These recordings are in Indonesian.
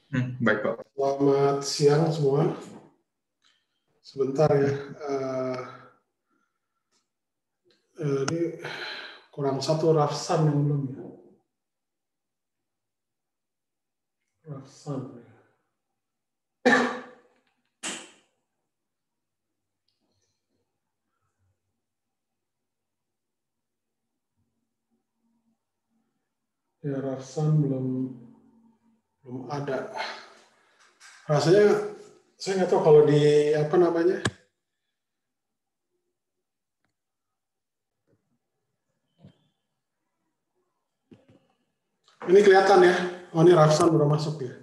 Baik, Pak. Selamat siang semua. Sebentar ya. Ini kurang satu Rafsan yang belum ya. Rafsan. Ya Rafsan belum ada. Rasanya saya nggak tahu kalau di apa namanya. Ini kelihatan ya. Oh ini Rafsan udah masuk ya.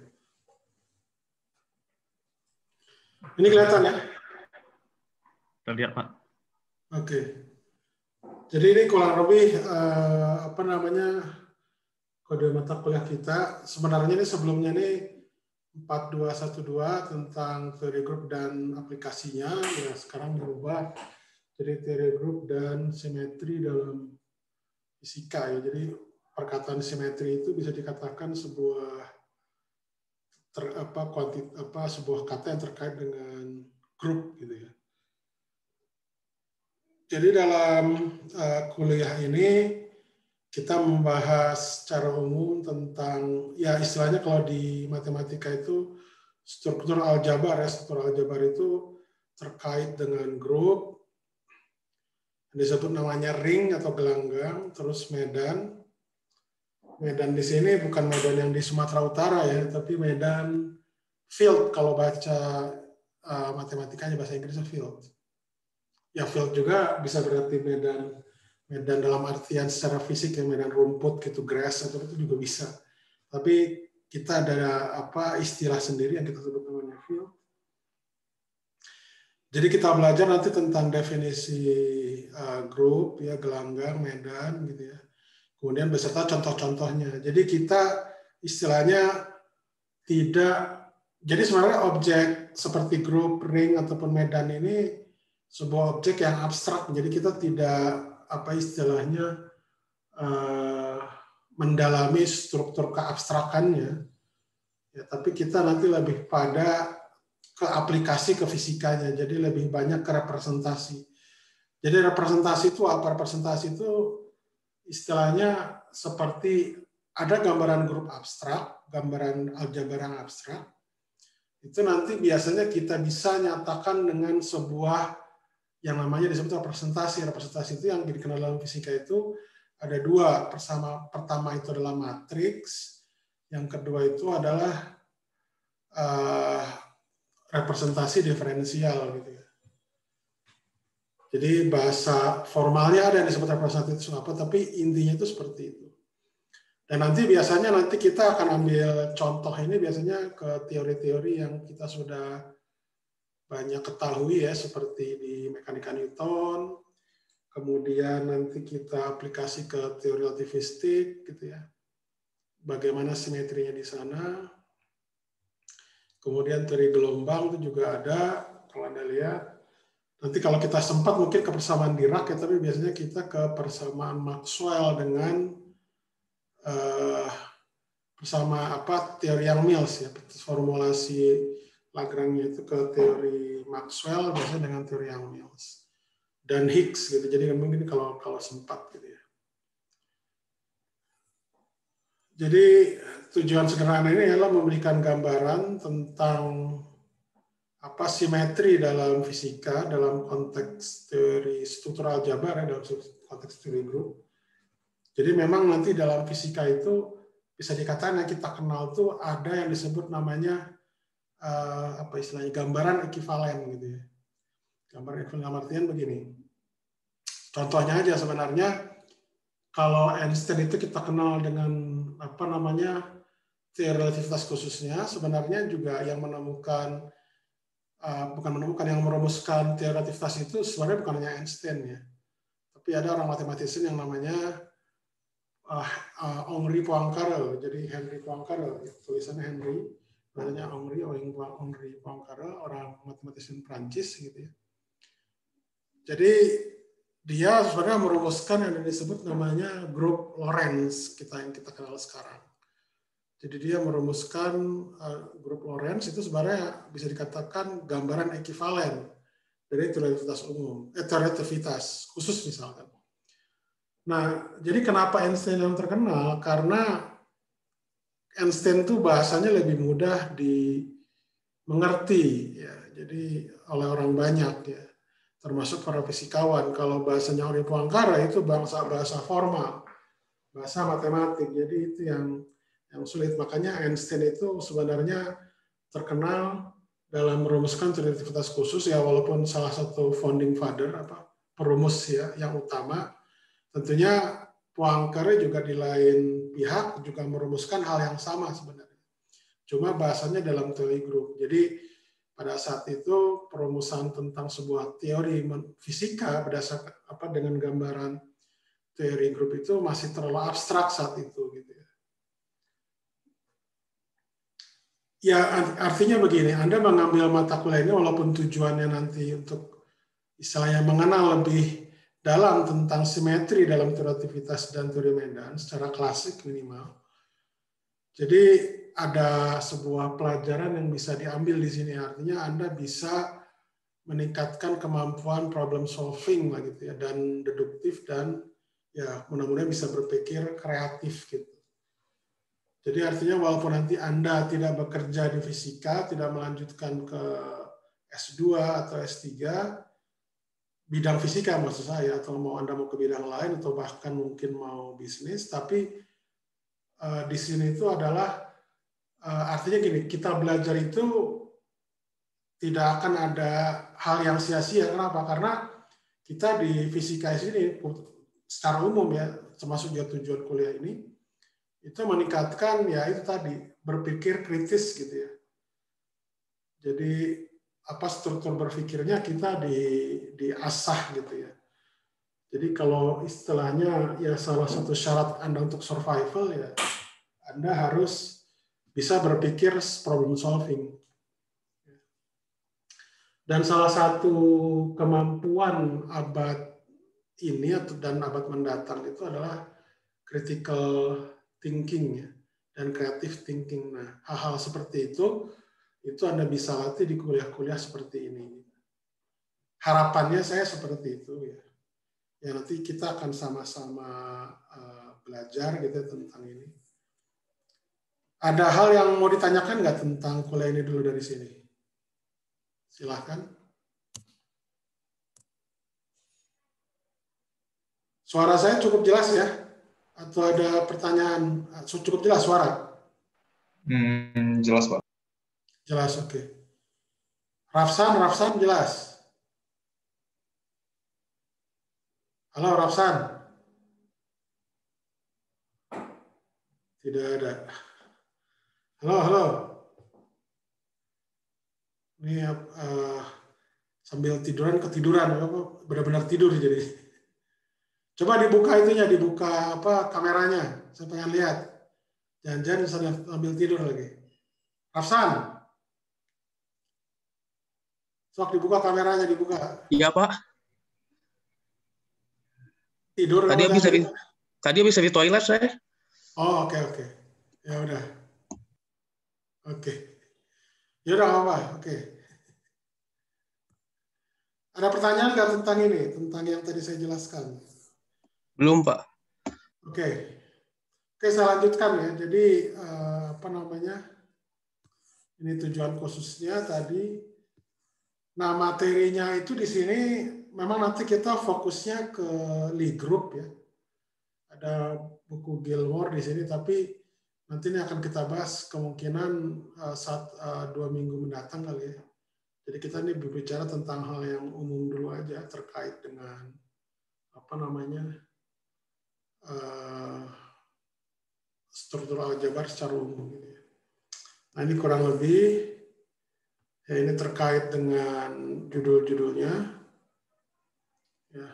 Ini kelihatan ya. Terlihat Pak. Oke. Jadi ini kurang lebih apa namanya kode mata kuliah kita. Sebenarnya ini sebelumnya ini 4212 tentang teori grup dan aplikasinya, ya sekarang berubah jadi teori grup dan simetri dalam fisika ya. Jadi perkataan simetri itu bisa dikatakan sebuah sebuah kata yang terkait dengan grup gitu ya. Jadi dalam kuliah ini kita membahas secara umum tentang, ya istilahnya kalau di matematika itu struktur aljabar ya, struktur aljabar itu terkait dengan grup, disebut namanya ring atau gelanggang, terus medan. Medan di sini bukan medan yang di Sumatera Utara ya, tapi medan field kalau baca matematikanya bahasa Inggrisnya field. Ya field juga bisa berarti medan dalam artian secara fisik ya medan rumput gitu, grass atau itu juga bisa. Tapi kita ada istilah sendiri yang kita sebut namanya field. Jadi kita belajar nanti tentang definisi grup ya, gelanggang, medan gitu ya. Kemudian beserta contoh-contohnya. Jadi kita istilahnya jadi sebenarnya objek seperti grup, ring ataupun medan ini sebuah objek yang abstrak. Jadi kita tidak istilahnya mendalami struktur keabstrakannya, ya, tapi kita nanti lebih pada ke aplikasi ke fisikanya, jadi lebih banyak ke representasi. Jadi representasi itu apa? Representasi itu istilahnya seperti ada gambaran grup abstrak, gambaran aljabar yang abstrak, itu nanti biasanya kita bisa nyatakan dengan sebuah yang namanya disebut representasi. Representasi itu yang dikenal dalam fisika itu ada dua. Pertama itu adalah matriks, yang kedua itu adalah representasi diferensial gitu ya. Jadi bahasa formalnya ada yang disebut representasi itu apa, tapi intinya itu seperti itu. Dan nanti biasanya kita akan ambil contoh ini biasanya ke teori-teori yang kita sudah banyak ketahui ya, seperti di mekanika Newton, kemudian nanti kita aplikasi ke teori relativistik gitu ya. Bagaimana simetrinya di sana. Kemudian teori gelombang itu juga ada, kalau Anda lihat. Nanti kalau kita sempat mungkin ke persamaan Dirac ya, tapi biasanya kita ke persamaan Maxwell dengan bersama teori yang Mills ya, formulasi Lagrange itu ke teori Maxwell biasanya dengan teori yang Mills dan Higgs gitu. Jadi mungkin kalau sempat gitu ya. Jadi tujuan sederhana ini adalah memberikan gambaran tentang simetri dalam fisika dalam konteks teori struktural aljabar ya, dalam konteks teori grup. Jadi memang nanti dalam fisika itu bisa dikatakan yang kita kenal tuh ada yang disebut namanya istilahnya gambaran ekivalen gitu ya. Gambaran ekivalen dalam artian begini. Contohnya aja sebenarnya kalau Einstein itu kita kenal dengan teori relativitas khususnya, sebenarnya juga yang menemukan yang merumuskan teori relativitas itu sebenarnya bukan hanya Einstein ya. Tapi ada orang matematisian yang namanya Henri Poincaré. Jadi Henri Poincaré, tulisannya Henri, namanya Henri Poincaré, orang matematisian Prancis gitu ya. Jadi dia sebenarnya merumuskan yang disebut namanya grup Lorentz yang kita kenal sekarang. Jadi dia merumuskan grup Lorentz itu sebenarnya bisa dikatakan gambaran ekivalen dari relativitas khusus misalkan. Nah, jadi kenapa Einstein yang terkenal? Karena Einstein itu bahasanya lebih mudah dimengerti, ya. Jadi oleh orang banyak, ya, termasuk para fisikawan. Kalau bahasanya Ori Poincaré itu bahasa formal, bahasa matematik. Jadi itu yang sulit. Makanya Einstein itu sebenarnya terkenal dalam merumuskan relativitas khusus, ya, walaupun salah satu founding father, perumus, ya, yang utama. Tentunya Poincaré juga di lain pihak juga merumuskan hal yang sama sebenarnya. Cuma bahasanya dalam teori grup. Jadi pada saat itu perumusan tentang sebuah teori fisika berdasarkan dengan gambaran teori grup itu masih terlalu abstrak saat itu, gitu ya. Ya, artinya begini, Anda mengambil mata kuliah ini walaupun tujuannya nanti untuk istilahnya mengenal lebih dalam tentang simetri dalam relativitas dan teori medan secara klasik minimal. Jadi ada sebuah pelajaran yang bisa diambil di sini, artinya Anda bisa meningkatkan kemampuan problem solving lah, gitu ya, dan deduktif, dan ya mudah-mudahan bisa berpikir kreatif gitu. Jadi artinya walaupun nanti Anda tidak bekerja di fisika, tidak melanjutkan ke S2 atau S3, bidang fisika maksud saya, atau Anda mau ke bidang lain, atau bahkan mungkin mau bisnis, tapi di sini itu adalah, artinya gini, kita belajar itu tidak akan ada hal yang sia-sia. Kenapa? Karena kita di fisika ini secara umum, ya, termasuk juga tujuan kuliah ini, itu meningkatkan, ya itu tadi, berpikir kritis gitu ya. Jadi struktur berpikirnya kita diasah gitu ya. Jadi kalau istilahnya, ya salah satu syarat Anda untuk survival, ya Anda harus bisa berpikir problem solving. Dan salah satu kemampuan abad ini dan abad mendatang itu adalah critical thinking, ya, dan creative thinking. Nah, hal-hal seperti itu Anda bisa latih di kuliah-kuliah seperti ini. Harapannya saya seperti itu, ya. Ya nanti kita akan sama-sama belajar gitu tentang ini. Ada hal yang mau ditanyakan nggak tentang kuliah ini dulu dari sini? Silahkan. Suara saya cukup jelas ya? Atau ada pertanyaan? Cukup jelas suara? Jelas, Pak. Jelas, oke. Rafsan jelas? Halo Rafsan? Tidak ada. Halo. Ini sambil ketiduran, benar-benar tidur jadi. Coba dibuka itunya, dibuka kameranya. Saya pengen lihat. Jangan sambil tidur lagi. Rafsan. Sok dibuka kameranya, dibuka. Iya, Pak. Tidur. Tadi bisa di toilet saya. Oh, oke. Ya udah. Oke. Ya udah apa? Oke. Ada pertanyaan nggak tentang ini? Tentang yang tadi saya jelaskan? Belum, Pak. Oke, saya lanjutkan ya. Jadi ini tujuan khususnya tadi. Nah, materinya itu di sini memang nanti kita fokusnya ke Lie group ya. Ada buku Gilmore di sini, tapi nanti ini akan kita bahas kemungkinan 2 minggu mendatang kali ya. Jadi kita ini berbicara tentang hal yang umum dulu aja terkait dengan struktur aljabar secara umum. Nah, ini kurang lebih. Ya, ini terkait dengan judul-judulnya. Ya.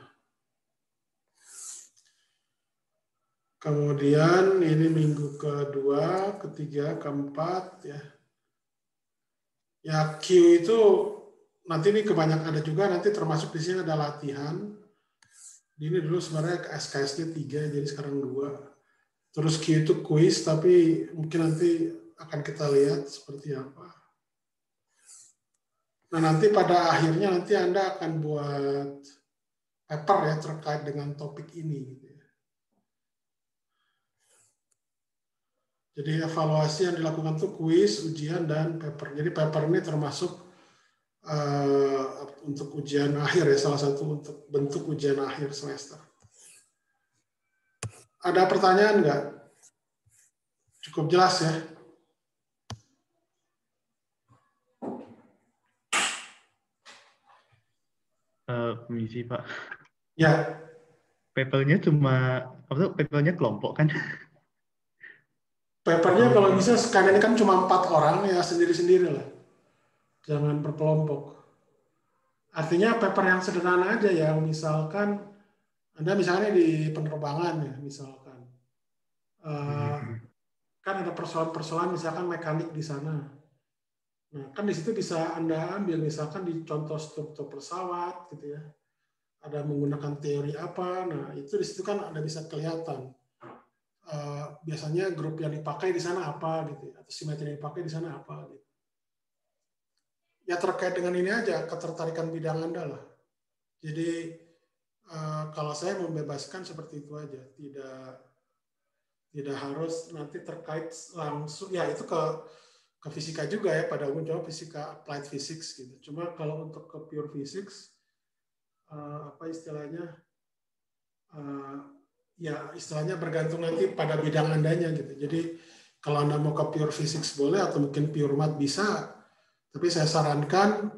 Kemudian ini minggu kedua, ketiga, keempat, ya. Ya, Q itu nanti ini kebanyakan ada juga, nanti termasuk di sini ada latihan. Ini dulu sebenarnya SKS-nya 3, jadi sekarang 2. Terus Q itu kuis, tapi mungkin nanti akan kita lihat seperti apa. Nah, nanti pada akhirnya nanti Anda akan buat paper ya terkait dengan topik ini. Gitu ya. Jadi evaluasi yang dilakukan itu kuis, ujian, dan paper. Jadi paper ini termasuk untuk ujian akhir ya, salah satu untuk bentuk ujian akhir semester. Ada pertanyaan nggak? Cukup jelas ya? Permisi Pak. Ya. Papernya papernya kelompok kan? Papernya kalau bisa sekalian kan cuma 4 orang ya sendiri-sendiri lah. Jangan berkelompok. Artinya paper yang sederhana aja ya, misalkan Anda misalnya di penerbangan ya, misalkan. Kan ada persoalan-persoalan misalkan mekanik di sana. Nah, kan di situ bisa Anda ambil misalkan di contoh struktur pesawat gitu ya. Ada menggunakan teori apa, nah itu di situ kan Anda bisa kelihatan. Biasanya grup yang dipakai di sana apa gitu, atau simetri yang dipakai di sana apa gitu. Ya terkait dengan ini aja, ketertarikan bidang Anda lah. Jadi kalau saya membebaskan seperti itu aja, tidak harus nanti terkait langsung, ya itu ke fisika juga ya, pada umumnya fisika applied physics gitu. Cuma kalau untuk ke pure physics, apa istilahnya, ya istilahnya bergantung nanti pada bidang Andanya gitu. Jadi kalau Anda mau ke pure physics boleh, atau mungkin pure math bisa, tapi saya sarankan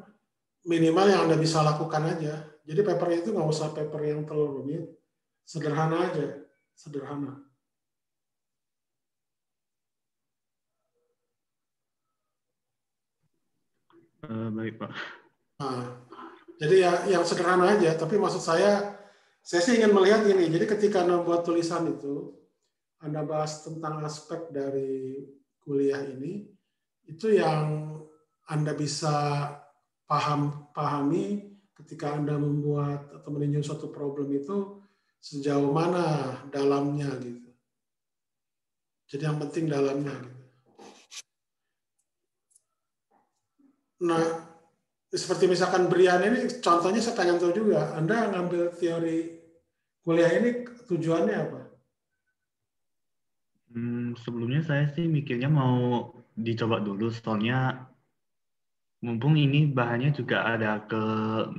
minimal yang Anda bisa lakukan aja. Jadi papernya itu nggak usah paper yang terlalu rumit, sederhana aja, sederhana. Baik Pak. Nah, jadi ya yang sederhana aja, tapi maksud saya sih ingin melihat ini. Jadi ketika Anda buat tulisan itu, Anda bahas tentang aspek dari kuliah ini, itu yang Anda bisa pahami ketika Anda membuat atau meninjau suatu problem itu sejauh mana dalamnya gitu. Jadi yang penting dalamnya gitu. Nah, seperti misalkan Brian ini, contohnya saya pengen tahu juga, Anda ngambil teori kuliah ini tujuannya apa? Sebelumnya saya sih mikirnya mau dicoba dulu, soalnya mumpung ini bahannya juga ada ke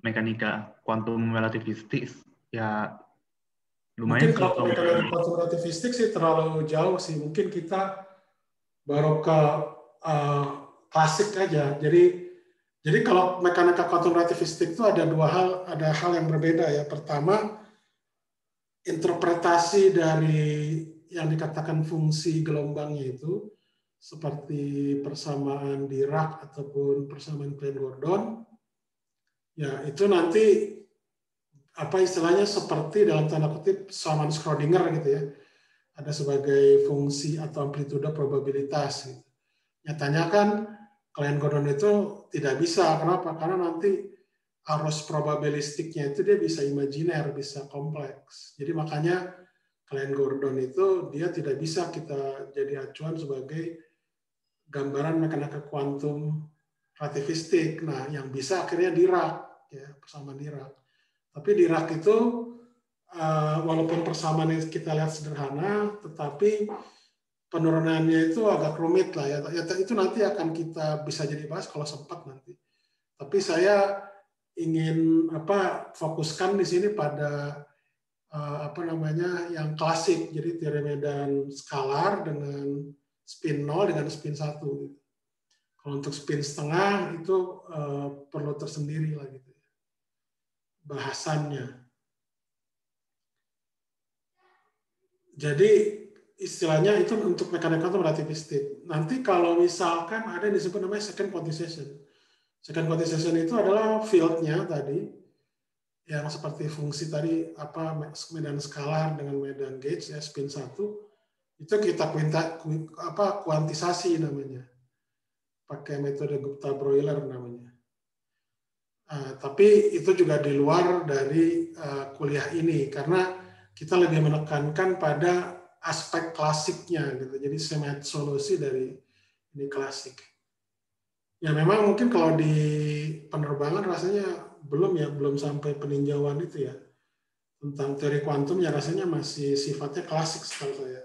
mekanika kuantum relativistik, ya lumayan Mungkin sih kalau kalau mekanika kuantum relativistik sih terlalu jauh sih. Mungkin kita baru ke klasik aja. Jadi kalau mekanika kuantum relativistik itu ada ada hal yang berbeda ya. Pertama, interpretasi dari yang dikatakan fungsi gelombangnya itu seperti persamaan Dirac ataupun persamaan Klein-Gordon, ya itu nanti apa istilahnya seperti dalam tanda kutip persamaan Schrödinger gitu ya, ada sebagai fungsi atau amplitude probabilitas. Gitu. Nyatanya kan Klein-Gordon itu tidak bisa, kenapa? Karena nanti arus probabilistiknya itu dia bisa imajiner, bisa kompleks. Jadi makanya Klein-Gordon itu dia tidak bisa kita jadi acuan sebagai gambaran mekanika kuantum relativistik. Nah, yang bisa akhirnya Dirac, ya persamaan Dirac. Tapi Dirac itu walaupun persamaan yang kita lihat sederhana, tetapi penurunannya itu agak rumit lah ya. Itu nanti akan kita bisa jadi bahas kalau sempat nanti. Tapi saya ingin fokuskan di sini pada yang klasik, jadi teori medan skalar dengan spin 0 dengan spin 1 gitu. Kalau untuk spin setengah itu perlu tersendiri lah gitu ya, bahasannya. Jadi istilahnya itu untuk mekanika kuantum relativistik. Nanti kalau misalkan ada yang disebut namanya second quantization. Second quantization itu adalah field-nya tadi, yang seperti fungsi tadi medan skalar dengan medan gauge ya spin 1 itu kita kuantisasi namanya, pakai metode Gupta-Broiler namanya. Tapi itu juga di luar dari kuliah ini karena kita lebih menekankan pada aspek klasiknya gitu. Jadi solusi dari ini klasik. Ya memang mungkin kalau di penerbangan rasanya belum sampai peninjauan itu ya. Tentang teori kuantum ya rasanya masih sifatnya klasik setahu saya.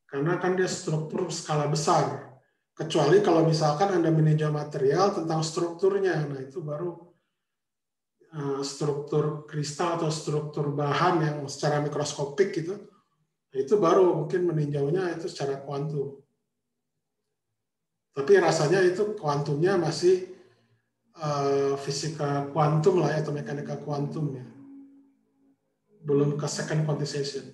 Karena kan dia struktur skala besar. Kecuali kalau misalkan Anda meninjau material tentang strukturnya. Nah itu baru struktur kristal atau struktur bahan yang secara mikroskopik gitu. Nah, itu baru mungkin meninjaunya itu secara kuantum. Tapi rasanya itu kuantumnya masih fisika kuantum lah ya, atau mekanika kuantum ya. Belum ke second quantization.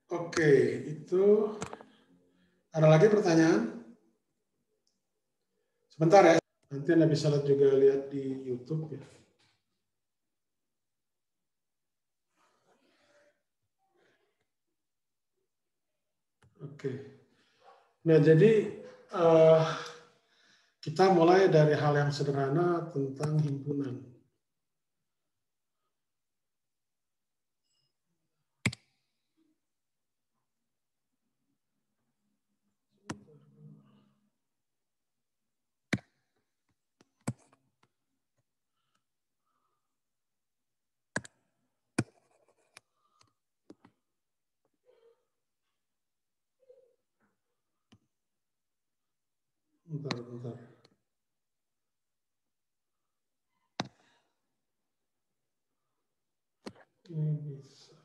Oke, itu ada lagi pertanyaan? Sebentar ya, nanti Anda bisa juga lihat di YouTube ya. Oke. Nah, jadi kita mulai dari hal yang sederhana tentang himpunan. Bentar. Ini bisa.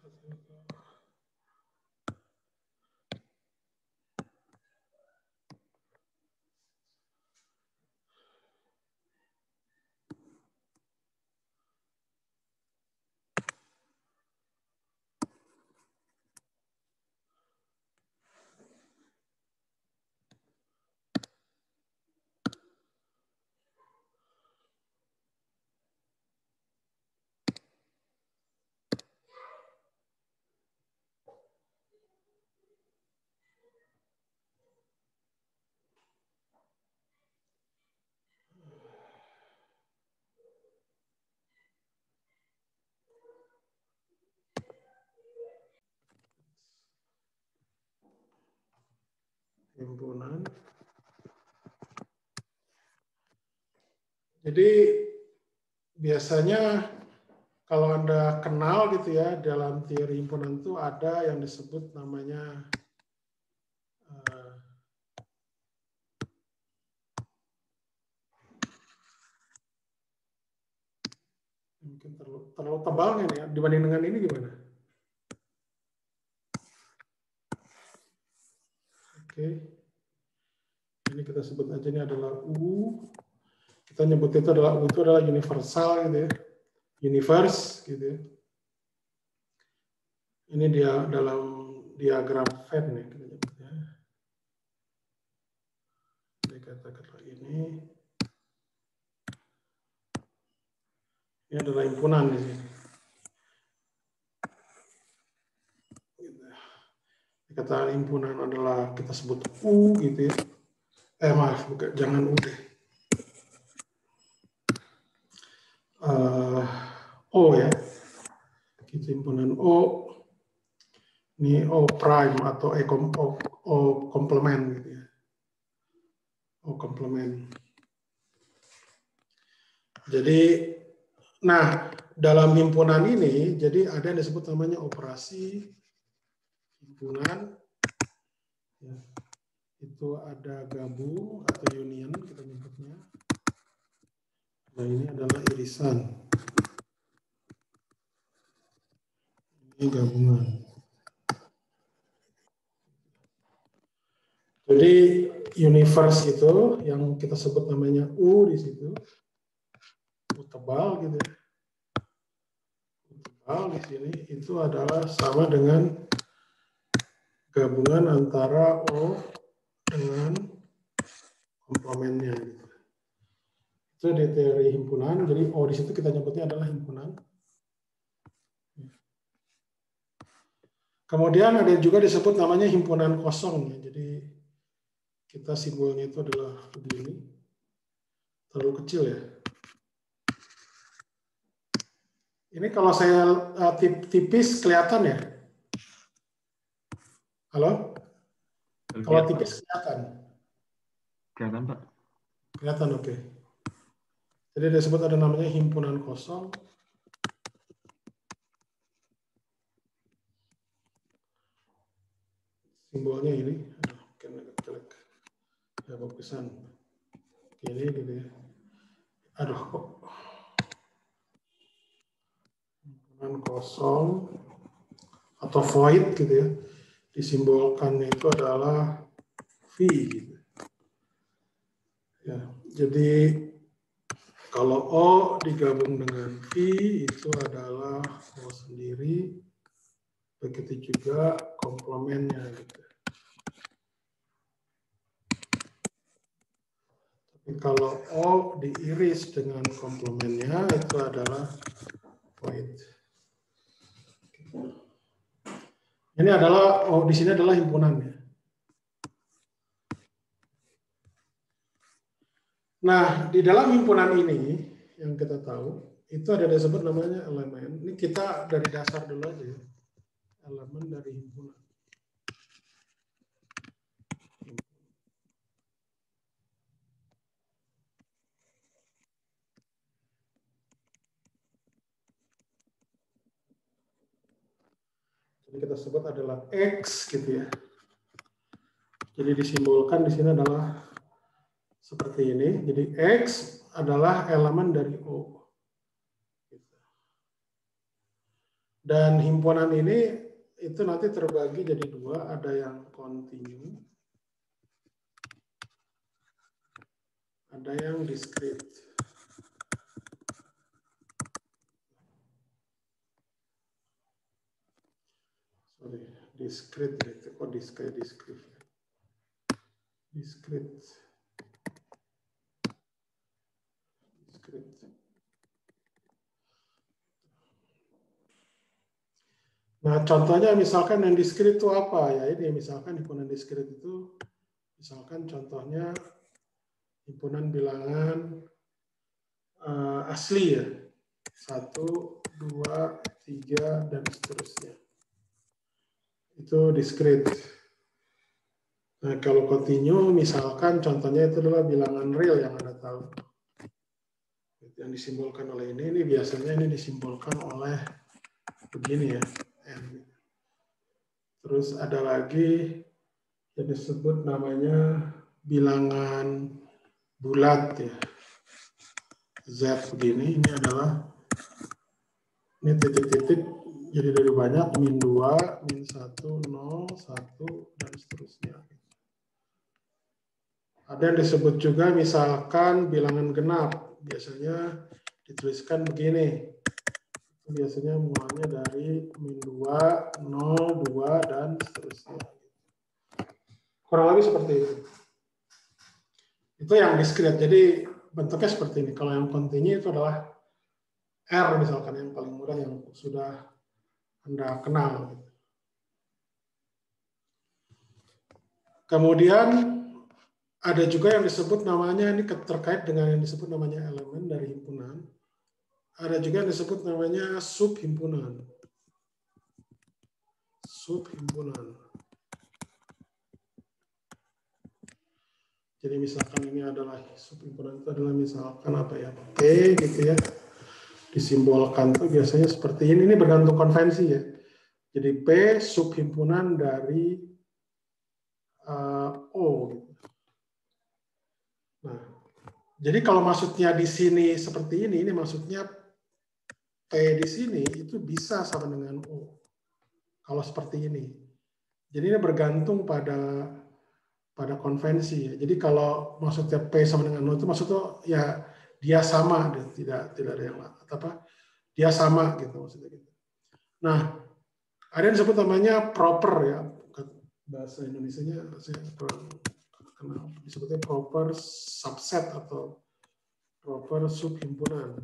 Himpunan. Jadi biasanya kalau Anda kenal gitu ya, dalam teori himpunan itu ada yang disebut namanya mungkin terlalu tebal nih ya, dibanding dengan ini gimana? Oke. Ini kita sebut aja ini adalah U. Kita nyebut itu adalah U itu adalah universal gitu ya. Universe gitu ya. Ini dia dalam diagram Venn nih kita nyebutnya. Dikatakan ini adalah himpunan di sini. Kata himpunan adalah kita sebut U gitu ya. Maaf, bukan, jangan U deh. O ya. Kita himpunan O. Ini O prime atau O komplement gitu ya. O komplement. Jadi, nah dalam himpunan ini, jadi ada yang disebut namanya operasi himpunan. Ya. Itu ada gabung atau union kita nyebutnya. Nah ini adalah irisan. Ini gabungan. Jadi universe itu yang kita sebut namanya U di situ. U tebal gitu ya. U tebal di sini itu adalah sama dengan gabungan antara O dengan komplemennya gitu. Itu di teori himpunan. Jadi O di situ kita nyebutnya adalah himpunan. Kemudian ada juga disebut namanya himpunan kosong ya. Jadi kita simbolnya itu adalah begini. Terlalu kecil ya. Ini kalau saya tipis kelihatan ya? Halo? Kalau tipis kelihatan? Kelihatan, Pak. Kelihatan, oke. Jadi disebut ada namanya himpunan kosong. Simbolnya ini. Aduh, mungkin agak jelek. Ya, bagusan. Ini gitu ya. Aduh, kok. Himpunan kosong atau void gitu ya. Disimbolkan itu adalah V gitu. Ya, jadi kalau O digabung dengan V itu adalah O sendiri, begitu juga komplemennya gitu. Tapi kalau O diiris dengan komplemennya itu adalah void. Ini adalah O di sini adalah himpunannya. Nah, di dalam himpunan ini yang kita tahu itu ada disebut namanya elemen. Ini kita dari dasar dulu aja ya. Elemen dari himpunan. Jadi kita sebut adalah X gitu ya. Jadi disimbolkan di sini adalah seperti ini. Jadi X adalah elemen dari O. Dan himpunan ini itu nanti terbagi jadi dua, ada yang kontinu, ada yang diskrit. Sorry, diskrit itu kok diskrit. Diskrit. Nah, contohnya misalkan yang diskrit itu apa ya? Ini misalkan himpunan diskrit itu, misalkan contohnya himpunan bilangan asli ya, 1, 2, 3 dan seterusnya. Itu diskrit. Nah, kalau kontinu misalkan contohnya itu adalah bilangan real yang Anda tahu. Yang disimbolkan oleh ini biasanya ini disimbolkan oleh begini ya. Terus ada lagi yang disebut namanya bilangan bulat ya. Z begini, ini adalah ini titik-titik jadi dari banyak min 2, min 1, 0, 1 dan seterusnya. Ada yang disebut juga misalkan bilangan genap, biasanya dituliskan begini. Biasanya mulanya dari min 2, 0, 2, dan seterusnya. Kurang lebih seperti itu. Itu yang diskrit, jadi bentuknya seperti ini. Kalau yang kontinu itu adalah R misalkan, yang paling mudah yang sudah Anda kenal. Kemudian ada juga yang disebut namanya, ini terkait dengan yang disebut namanya elemen dari himpunan. Ada juga yang disebut namanya subhimpunan. Subhimpunan. Jadi misalkan ini adalah subhimpunan, itu adalah misalkan apa ya, P gitu ya. Disimbolkan tuh biasanya seperti ini bergantung konvensi ya. Jadi P subhimpunan dari O gitu. Nah, jadi kalau maksudnya di sini seperti ini maksudnya P di sini itu bisa sama dengan O. Kalau seperti ini. Jadi ini bergantung pada konvensi ya. Jadi kalau maksudnya P sama dengan O itu maksudnya ya dia sama, tidak ada yang apa, dia sama gitu maksudnya gitu. Nah, ada yang disebut namanya proper ya, bahasa Indonesianya saya kurang kenal, disebutnya proper subset atau proper subhimpunan.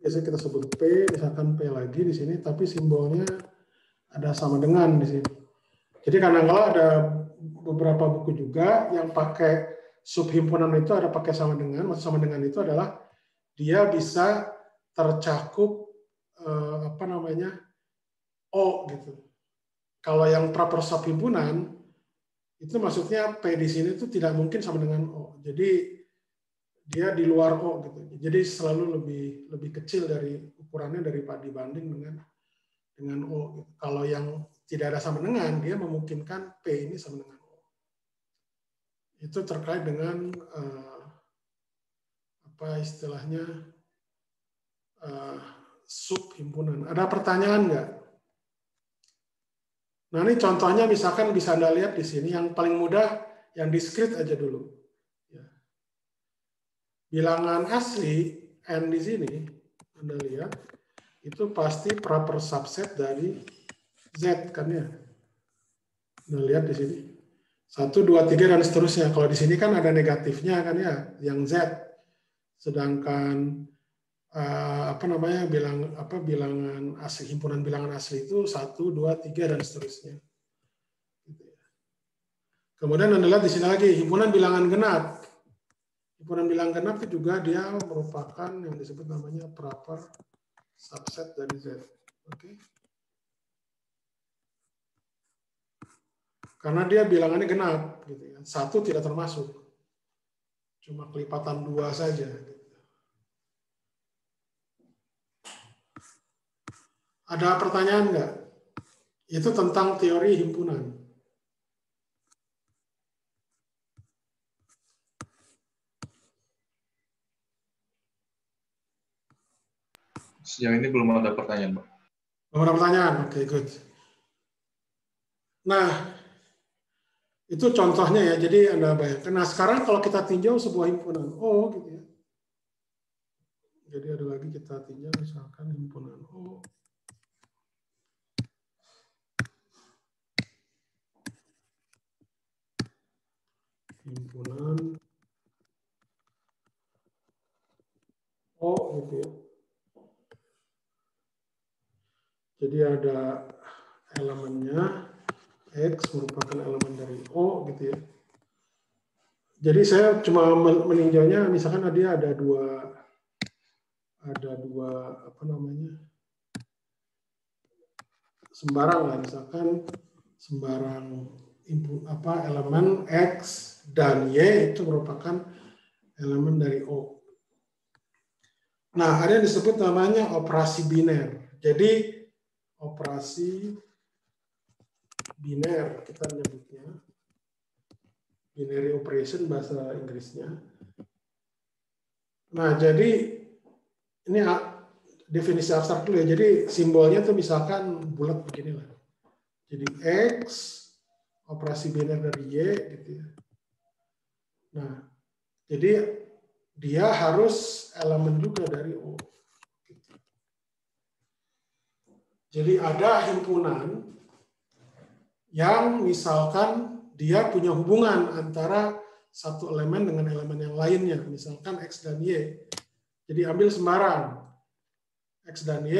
Biasanya kita sebut P, misalkan P lagi di sini, tapi simbolnya ada sama dengan di sini. Jadi kadang-kadang ada beberapa buku juga yang pakai subhimpunan itu ada pakai sama dengan. Maksud sama dengan itu adalah dia bisa tercakup O gitu. Kalau yang proper subhimpunan itu maksudnya P di sini itu tidak mungkin sama dengan O. Jadi dia di luar O gitu. Jadi selalu lebih kecil dari ukurannya daripada dibanding dengan O. Gitu. Kalau yang tidak ada sama dengan, dia memungkinkan P ini sama dengan O. Itu terkait dengan apa istilahnya subhimpunan. Ada pertanyaan nggak? Nah ini contohnya misalkan bisa Anda lihat di sini yang paling mudah yang diskrit aja dulu. Ya. Bilangan asli N di sini Anda lihat itu pasti proper subset dari Z kan ya. Anda lihat di sini 1, 2, 3 dan seterusnya. Kalau di sini kan ada negatifnya kan ya, yang Z. Sedangkan bilangan asli, himpunan bilangan asli itu 1, 2, 3 dan seterusnya. Kemudian Anda lihat di sini lagi himpunan bilangan genap. Himpunan bilangan genap itu juga dia merupakan yang disebut namanya proper subset dari Z. Oke. Karena dia bilangannya genap gitu ya. 1 tidak termasuk. Cuma kelipatan 2 saja. Ada pertanyaan nggak? Itu tentang teori himpunan. Sejauh ini belum ada pertanyaan, Pak. Belum ada pertanyaan? Oke, good. Nah, itu contohnya ya. Jadi Anda bayangkan. Nah, sekarang kalau kita tinjau sebuah himpunan O, gitu ya. Jadi ada lagi kita tinjau misalkan himpunan O. Himpunan O gitu ya. Jadi ada elemennya X merupakan elemen dari O gitu ya. Jadi saya cuma meninjaunya misalkan dia ada dua sembarang lah, misalkan sembarang input elemen X dan Y itu merupakan elemen dari O. Nah, ada yang disebut namanya operasi biner. Jadi operasi biner kita menyebutnya binary operation bahasa Inggrisnya. Nah, jadi ini definisi abstrak dulu ya. Jadi simbolnya tuh misalkan bulat beginilah. Jadi X operasi biner dari Y gitu ya. Nah, jadi dia harus elemen juga dari O. Jadi ada himpunan yang misalkan dia punya hubungan antara satu elemen dengan elemen yang lainnya, misalkan X dan Y. Jadi ambil sembarang. X dan Y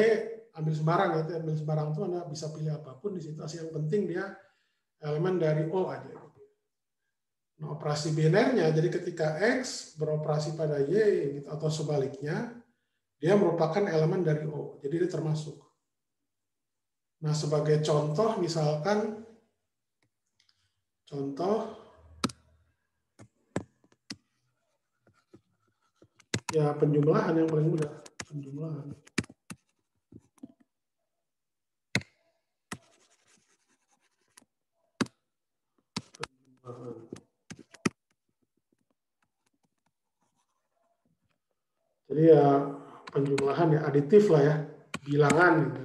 ambil sembarang, itu ambil sembarang itu Anda bisa pilih apapun di situ. Yang penting dia elemen dari O aja. Nah, operasi binernya, jadi ketika X beroperasi pada Y atau sebaliknya, dia merupakan elemen dari O. Jadi dia termasuk. Nah, sebagai contoh misalkan ya penjumlahan yang paling mudah, penjumlahan. Jadi ya penjumlahan ya aditif lah ya, bilangan gitu.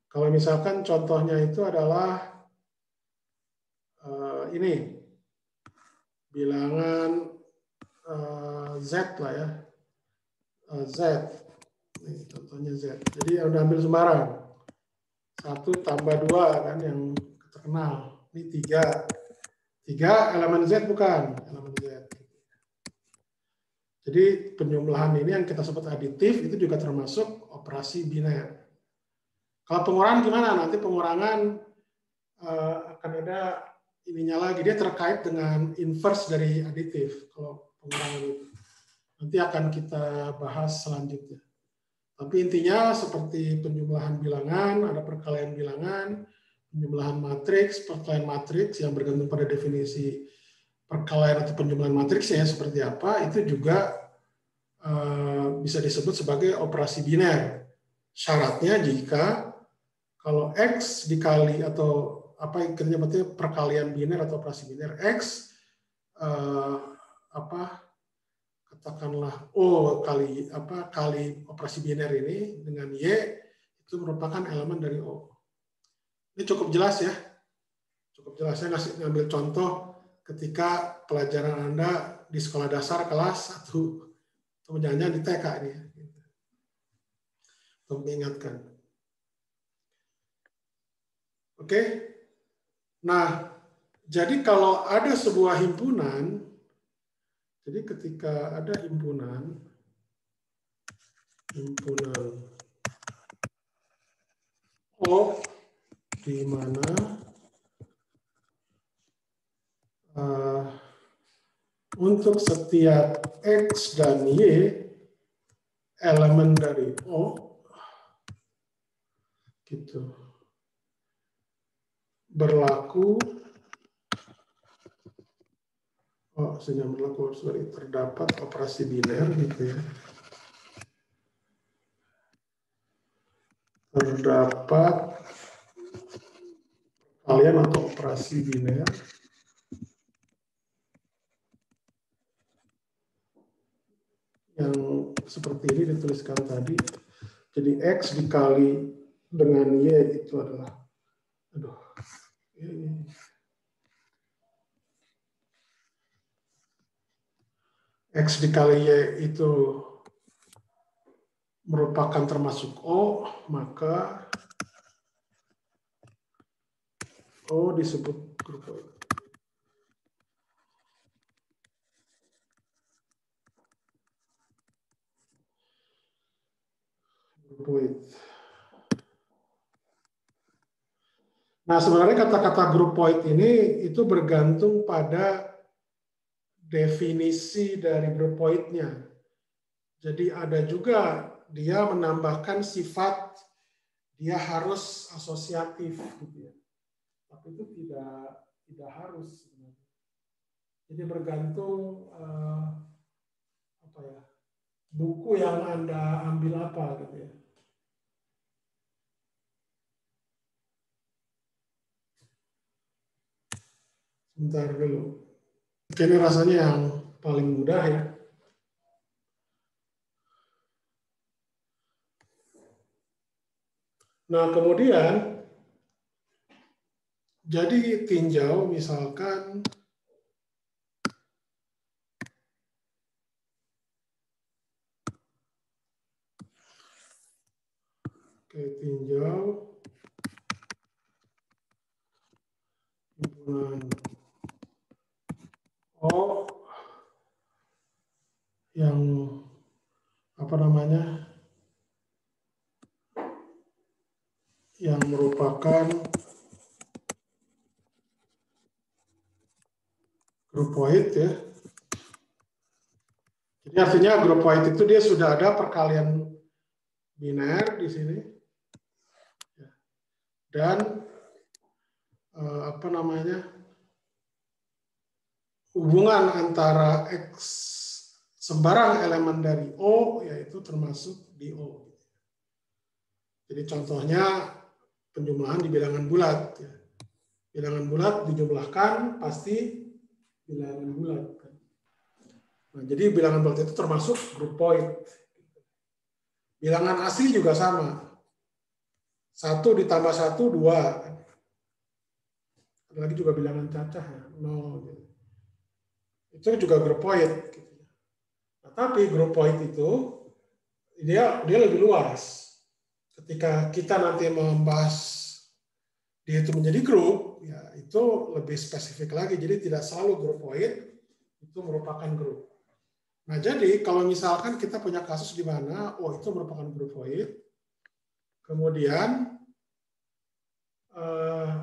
Kalau misalkan contohnya itu adalah ini bilangan Z lah ya, Z, ini contohnya Z. Jadi udah ambil sembarang, 1 tambah 2 kan yang terkenal. Ini 3 elemen Z bukan elemen Z. Jadi penjumlahan ini yang kita sebut aditif itu juga termasuk operasi biner. Kalau pengurangan gimana? Nanti pengurangan akan ada ininya lagi, dia terkait dengan inverse dari aditif kalau pengurangan itu. Nanti akan kita bahas selanjutnya. Tapi intinya seperti penjumlahan bilangan, ada perkalian bilangan, penjumlahan matriks, perkalian matriks yang bergantung pada definisi perkalian atau penjumlahan matriks ya seperti apa, itu juga bisa disebut sebagai operasi biner. Syaratnya jika kalau X dikali atau apa yang berarti perkalian biner atau operasi biner X katakanlah O kali operasi biner ini dengan Y itu merupakan elemen dari O. Ini cukup jelas ya. Cukup jelas. Saya ngambil contoh ketika pelajaran Anda di sekolah dasar kelas 1 atau jangan-jangan di TK ini ya. Untuk mengingatkan. Oke. Nah, jadi kalau ada sebuah himpunan, jadi ketika ada himpunan O di mana untuk setiap X dan Y elemen dari O gitu berlaku terdapat operasi biner gitu ya. Terdapat perkalian atau operasi biner yang seperti ini dituliskan tadi. Jadi X dikali dengan Y itu adalah X dikali Y itu merupakan termasuk O, maka O disebut grup O. Nah, sebenarnya kata-kata grupoid ini itu bergantung pada definisi dari grupoidnya. Jadi ada juga dia menambahkan sifat dia harus asosiatif gitu ya. Tapi itu tidak harus sebenarnya. Jadi bergantung buku yang Anda ambil apa gitu ya. Sebentar dulu. Ini rasanya yang paling mudah ya. Nah, kemudian jadi tinjau misalkan tinjau himpunan O yang yang merupakan grupoid ya. Jadi artinya grupoid itu dia sudah ada perkalian biner di sini. Dan hubungan antara X sembarang elemen dari O yaitu termasuk di O. Jadi contohnya penjumlahan di bilangan bulat. Bilangan bulat dijumlahkan pasti bilangan bulat. Nah, jadi bilangan bulat itu termasuk grupoid. Bilangan asli juga sama. 1 ditambah 1, 2. Ada lagi juga bilangan cacah ya, 0. Itu juga grupoid. Nah, tapi grupoid itu dia lebih luas. Ketika kita nanti membahas dia itu menjadi grup, ya itu lebih spesifik lagi. Jadi tidak selalu grupoid itu merupakan grup. Nah, jadi kalau misalkan kita punya kasus di mana itu merupakan grupoid, kemudian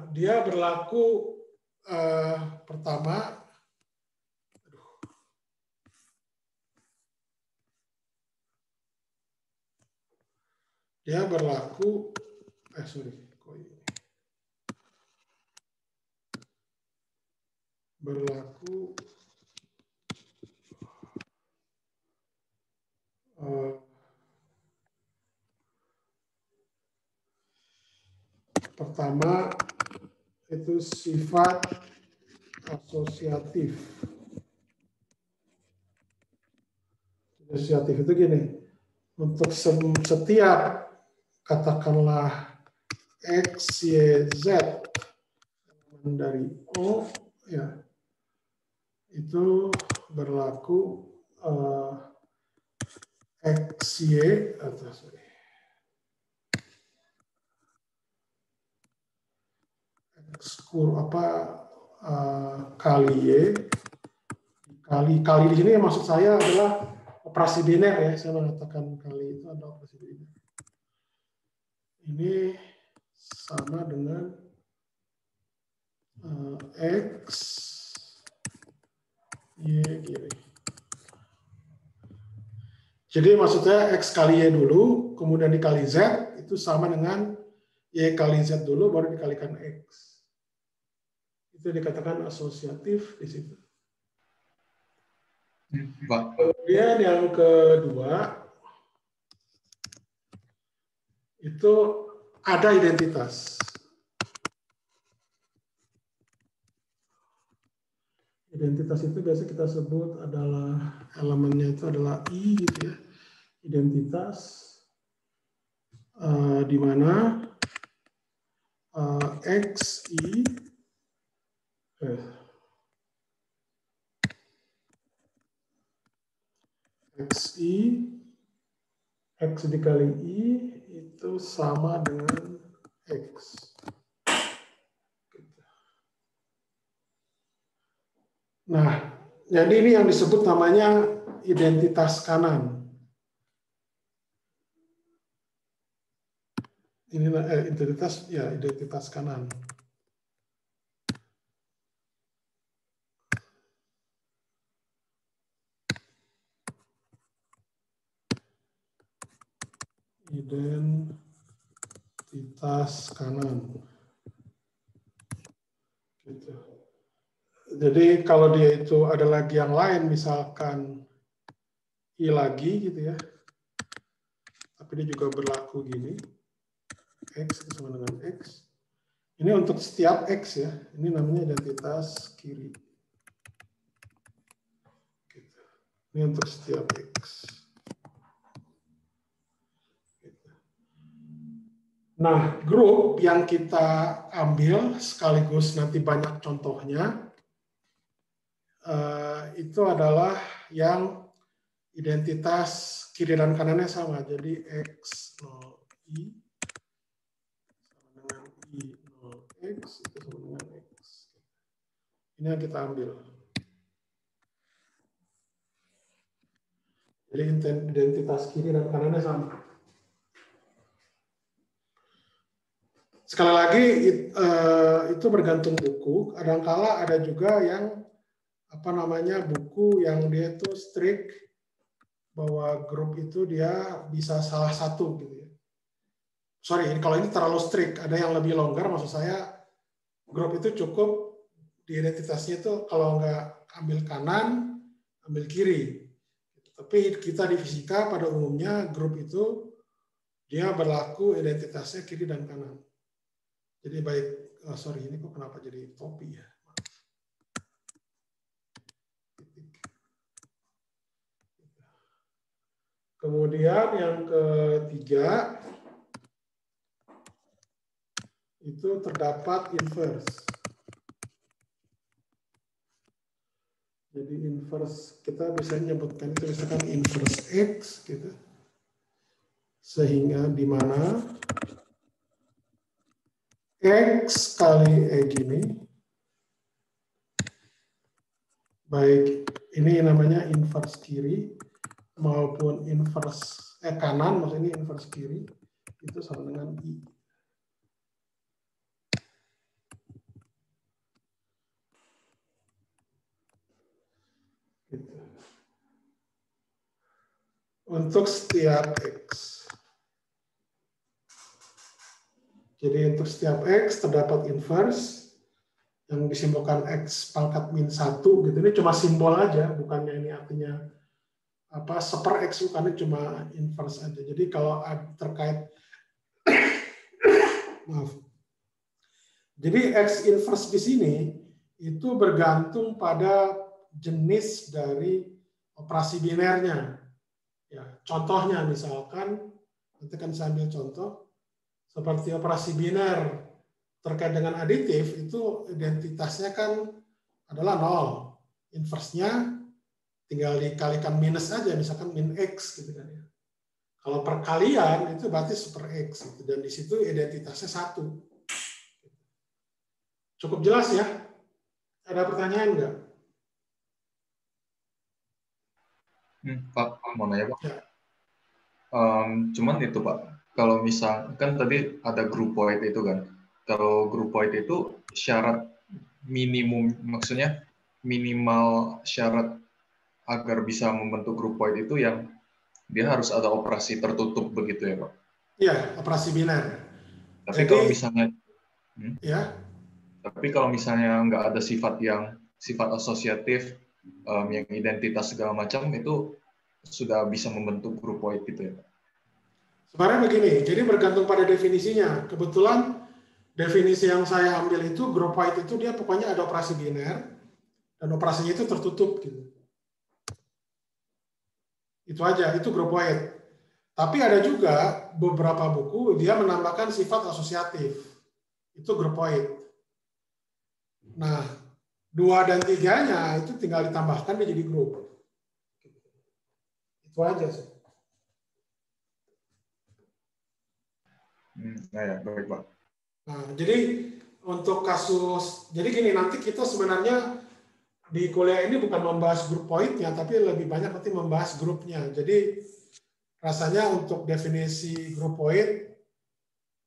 dia berlaku pertama, dia berlaku, berlaku pertama itu sifat asosiatif. Asosiatif itu gini, untuk setiap katakanlah X, Y, Z dari O, ya, itu berlaku X, Y, atau X kali Y, kali di sini maksud saya adalah operasi biner ya, saya mengatakan kali itu ada operasi biner. Ini sama dengan X, Y, gini. Jadi maksudnya X kali Y dulu, kemudian dikali Z, itu sama dengan Y kali Z dulu, baru dikalikan X. Itu dikatakan asosiatif di situ. Kemudian yang kedua, itu ada identitas. Identitas itu biasa kita sebut adalah elemennya itu adalah I gitu ya. Identitas di mana XI X dikali I itu sama dengan X. Nah, jadi ini yang disebut namanya identitas kanan. Ini identitas kanan. Identitas kanan. Gitu. Jadi kalau dia itu ada lagi yang lain, misalkan I lagi gitu ya, tapi dia juga berlaku gini, X sama dengan X. Ini untuk setiap X ya, ini namanya identitas kiri. Gitu. Ini untuk setiap X. Gitu. Nah, grup yang kita ambil sekaligus nanti banyak contohnya, itu adalah yang identitas kiri dan kanannya sama. Jadi X0I sama dengan I0X itu sama dengan X. Ini yang kita ambil. Jadi identitas kiri dan kanannya sama. Sekali lagi itu bergantung buku. Kadangkala ada juga yang buku yang dia itu strict bahwa grup itu dia bisa salah satu gitu ya. Sorry, kalau ini terlalu strict, ada yang lebih longgar, maksud saya grup itu cukup di identitasnya itu kalau nggak ambil kanan, ambil kiri. Tapi kita di fisika pada umumnya grup itu dia berlaku identitasnya kiri dan kanan. Jadi baik, ini kok kenapa jadi topi ya? Kemudian yang ketiga, itu terdapat inverse. Jadi inverse, kita bisa menyebutkan itu misalkan inverse X, gitu. Sehingga di mana X kali gini, baik ini namanya inverse kiri, maupun inverse kanan, maksudnya inverse kiri, itu sama dengan I. untuk setiap X. Jadi untuk setiap X terdapat inverse yang disimbolkan X pangkat min 1 gitu. Ini cuma simbol aja, bukannya ini artinya apa seper X, bukannya cuma inverse aja. Jadi kalau terkait maaf. Jadi X inverse di sini itu bergantung pada jenis dari operasi binernya. Ya, contohnya misalkan, nanti kan saya ambil contoh, seperti operasi biner terkait dengan aditif, itu identitasnya kan adalah 0. Inverse-nya tinggal dikalikan minus aja, misalkan min X gitu kan ya. Kalau perkalian itu berarti super X, gitu. Dan di situ identitasnya 1. Cukup jelas ya? Ada pertanyaan nggak? Pak, mau nanya Pak. Ya. Cuman itu Pak, kalau misal kan tadi ada groupoid itu kan, kalau groupoid itu syarat minimum, maksudnya minimal syarat agar bisa membentuk groupoid itu yang dia harus ada operasi tertutup begitu ya Pak? Iya, operasi biner. Tapi Jadi, kalau misalnya ya. Tapi kalau misalnya nggak ada sifat asosiatif, yang identitas segala macam, itu sudah bisa membentuk groupoid gitu ya Pak? Sebenarnya begini, jadi bergantung pada definisinya. Kebetulan definisi yang saya ambil itu groupoid itu dia pokoknya ada operasi biner dan operasinya itu tertutup gitu. Itu aja, itu groupoid. Tapi ada juga beberapa buku dia menambahkan sifat asosiatif. Itu groupoid. Nah, 2 dan 3-nya itu tinggal ditambahkan dia jadi grup. Itu aja sih. Nah ya, baik Pak. Nah, jadi untuk kasus, jadi gini, nanti kita sebenarnya di kuliah ini bukan membahas groupoidnya, tapi lebih banyak nanti membahas grupnya. Jadi rasanya untuk definisi groupoid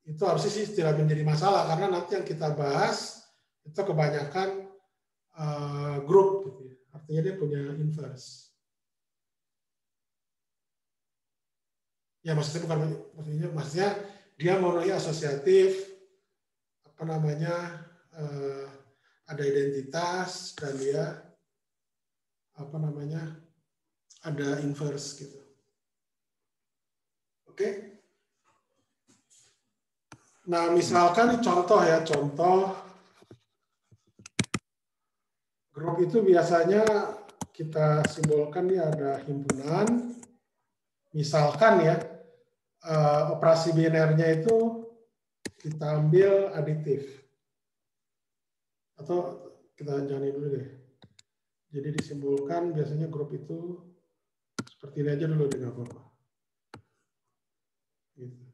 itu harusnya sih tidak menjadi masalah, karena nanti yang kita bahas itu kebanyakan grup, gitu. Artinya dia punya inverse. Ya maksudnya bukan, maksudnya dia memenuhi asosiatif, apa namanya, ada identitas dan dia apa namanya, ada inverse gitu. Oke. Nah, misalkan contoh ya, contoh grup itu biasanya kita simbolkan dia ada himpunan. Misalkan ya, operasi binernya itu kita ambil aditif. Atau kita jalani dulu deh. Jadi disimbolkan biasanya grup itu seperti ini aja dulu deh, nggak apa-apa. Gitu.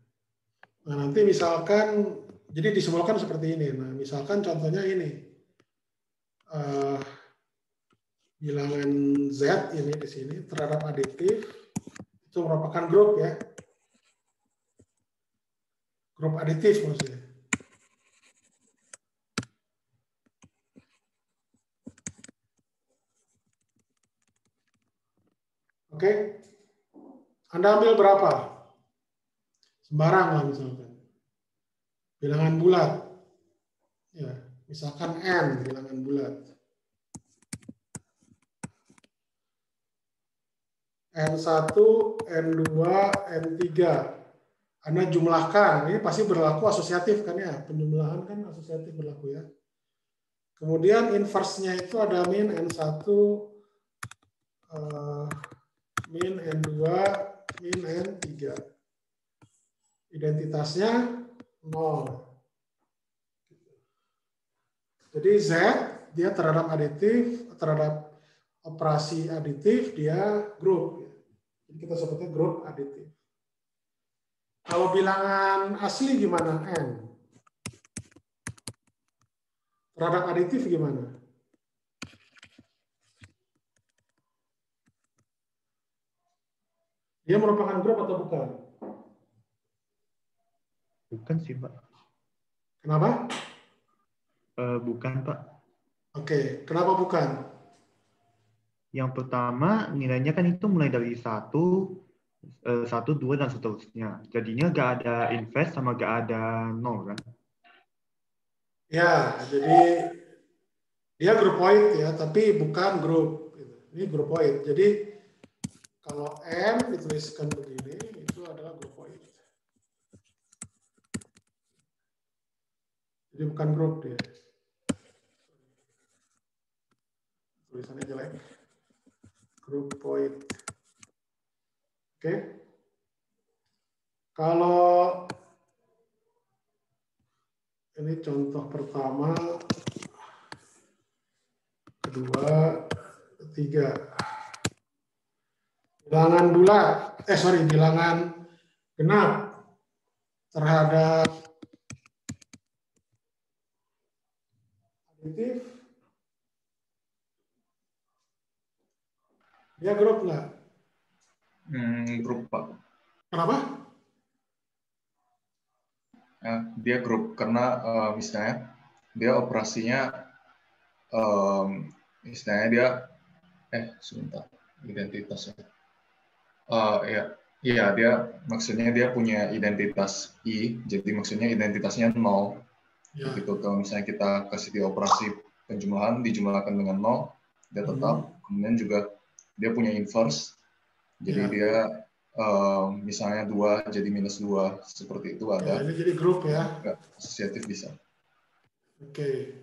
Nah nanti misalkan, jadi disimbolkan seperti ini. Nah misalkan contohnya ini, bilangan Z ini di sini terhadap aditif itu merupakan grup ya, grup aditif maksudnya. Oke, Anda ambil berapa? Sembarang lah misalkan. Bilangan bulat. Ya, misalkan N, bilangan bulat. N1, N2, N3. Anda jumlahkan, ini pasti berlaku asosiatif kan ya, penjumlahan kan asosiatif berlaku ya. Kemudian inverse-nya itu ada min N1, min N2, min N3. Identitasnya 0. Jadi Z, dia terhadap aditif, terhadap operasi aditif, dia grup. Jadi kita sebutnya grup aditif. Kalau bilangan asli gimana? N. Terhadap aditif gimana? Dia merupakan grup atau bukan? Bukan sih, Pak. Kenapa? Bukan, Pak. Oke, kenapa bukan? Yang pertama, nilainya kan itu mulai dari 1, 1, 2, dan seterusnya. Jadinya nggak ada invest sama nggak ada nol kan? Ya, jadi dia groupoid ya, tapi bukan grup. Ini groupoid. Jadi kalau M dituliskan begini, itu adalah groupoid. Jadi bukan grup dia. Tulisannya jelek. Groupoid. Oke. Kalau ini contoh pertama, kedua, ketiga. Bilangan bulat, bilangan genap terhadap aditif, dia grup nggak? Grup, Pak. Kenapa? Dia grup karena misalnya dia operasinya misalnya dia sebentar, identitas ya. Iya, dia maksudnya dia punya identitas I, jadi maksudnya identitasnya 0. Ya. Begitu kalau misalnya kita kasih di operasi penjumlahan dijumlahkan dengan 0, dia tetap. Kemudian juga dia punya inverse, jadi dia misalnya 2 jadi -2, seperti itu ada. Ya, ini jadi grup ya. Asosiatif bisa. Oke.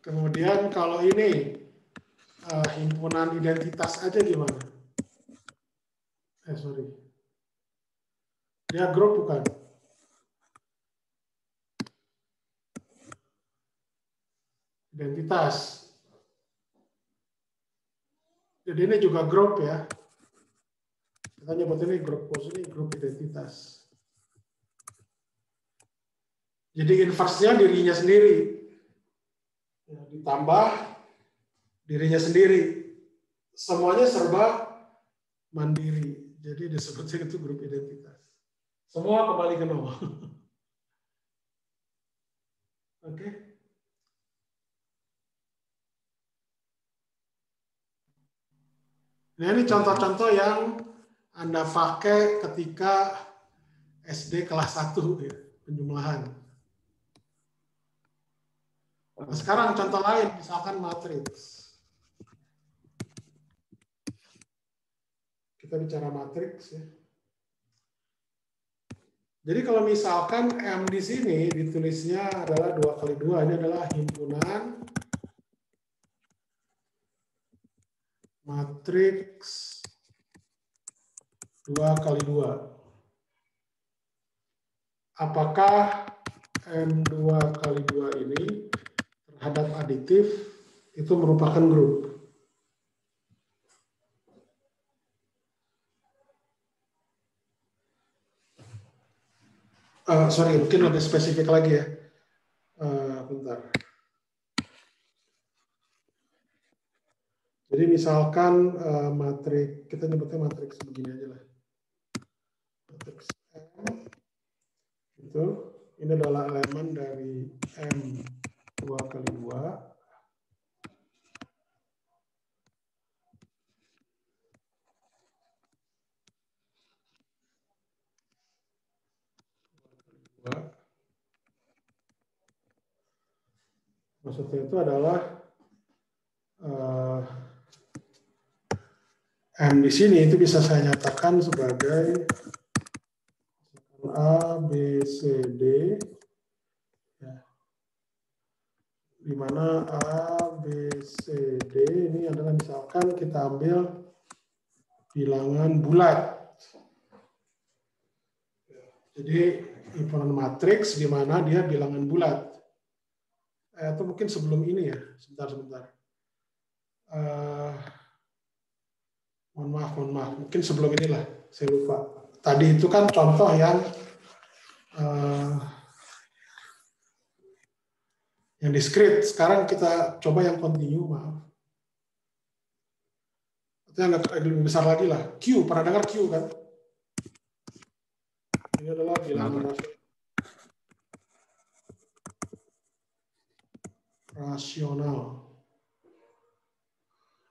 Kemudian kalau ini himpunan identitas aja gimana? Dia grup bukan? Identitas. Jadi ini juga grup ya. Kita nyebut ini grup pos, ini grup identitas. Jadi inverse-nya dirinya sendiri. Ya, ditambah dirinya sendiri. Semuanya serba mandiri. Jadi disebutnya itu grup identitas. Semua kembali ke 0. Oke. Nah, ini contoh-contoh yang Anda pakai ketika SD kelas 1 ya, penjumlahan. Nah, sekarang contoh lain, misalkan matriks. Kita bicara matriks ya. Jadi kalau misalkan M di sini ditulisnya adalah 2 kali 2, ini adalah himpunan matriks 2 kali 2. Apakah M2 kali 2 ini terhadap aditif itu merupakan grup? Mungkin lebih spesifik lagi ya. Bentar. Jadi misalkan matriks, kita nyebutnya matriks begini aja lah. Matriks M itu, ini adalah elemen dari M2 kali 2. Maksudnya itu adalah M di sini itu bisa saya nyatakan sebagai A, B, C, D, ya. Di mana A, B, C, D ini adalah misalkan kita ambil bilangan bulat. Jadi himpunan matriks di mana dia bilangan bulat. Atau mungkin sebelum ini ya, sebentar. Mohon maaf. Mungkin sebelum inilah, saya lupa. Tadi itu kan contoh yang diskrit. Sekarang kita coba yang continue, maaf. Itu yang lebih besar lagi lah. Q, pernah dengar Q kan? Ini adalah bilangan rasional.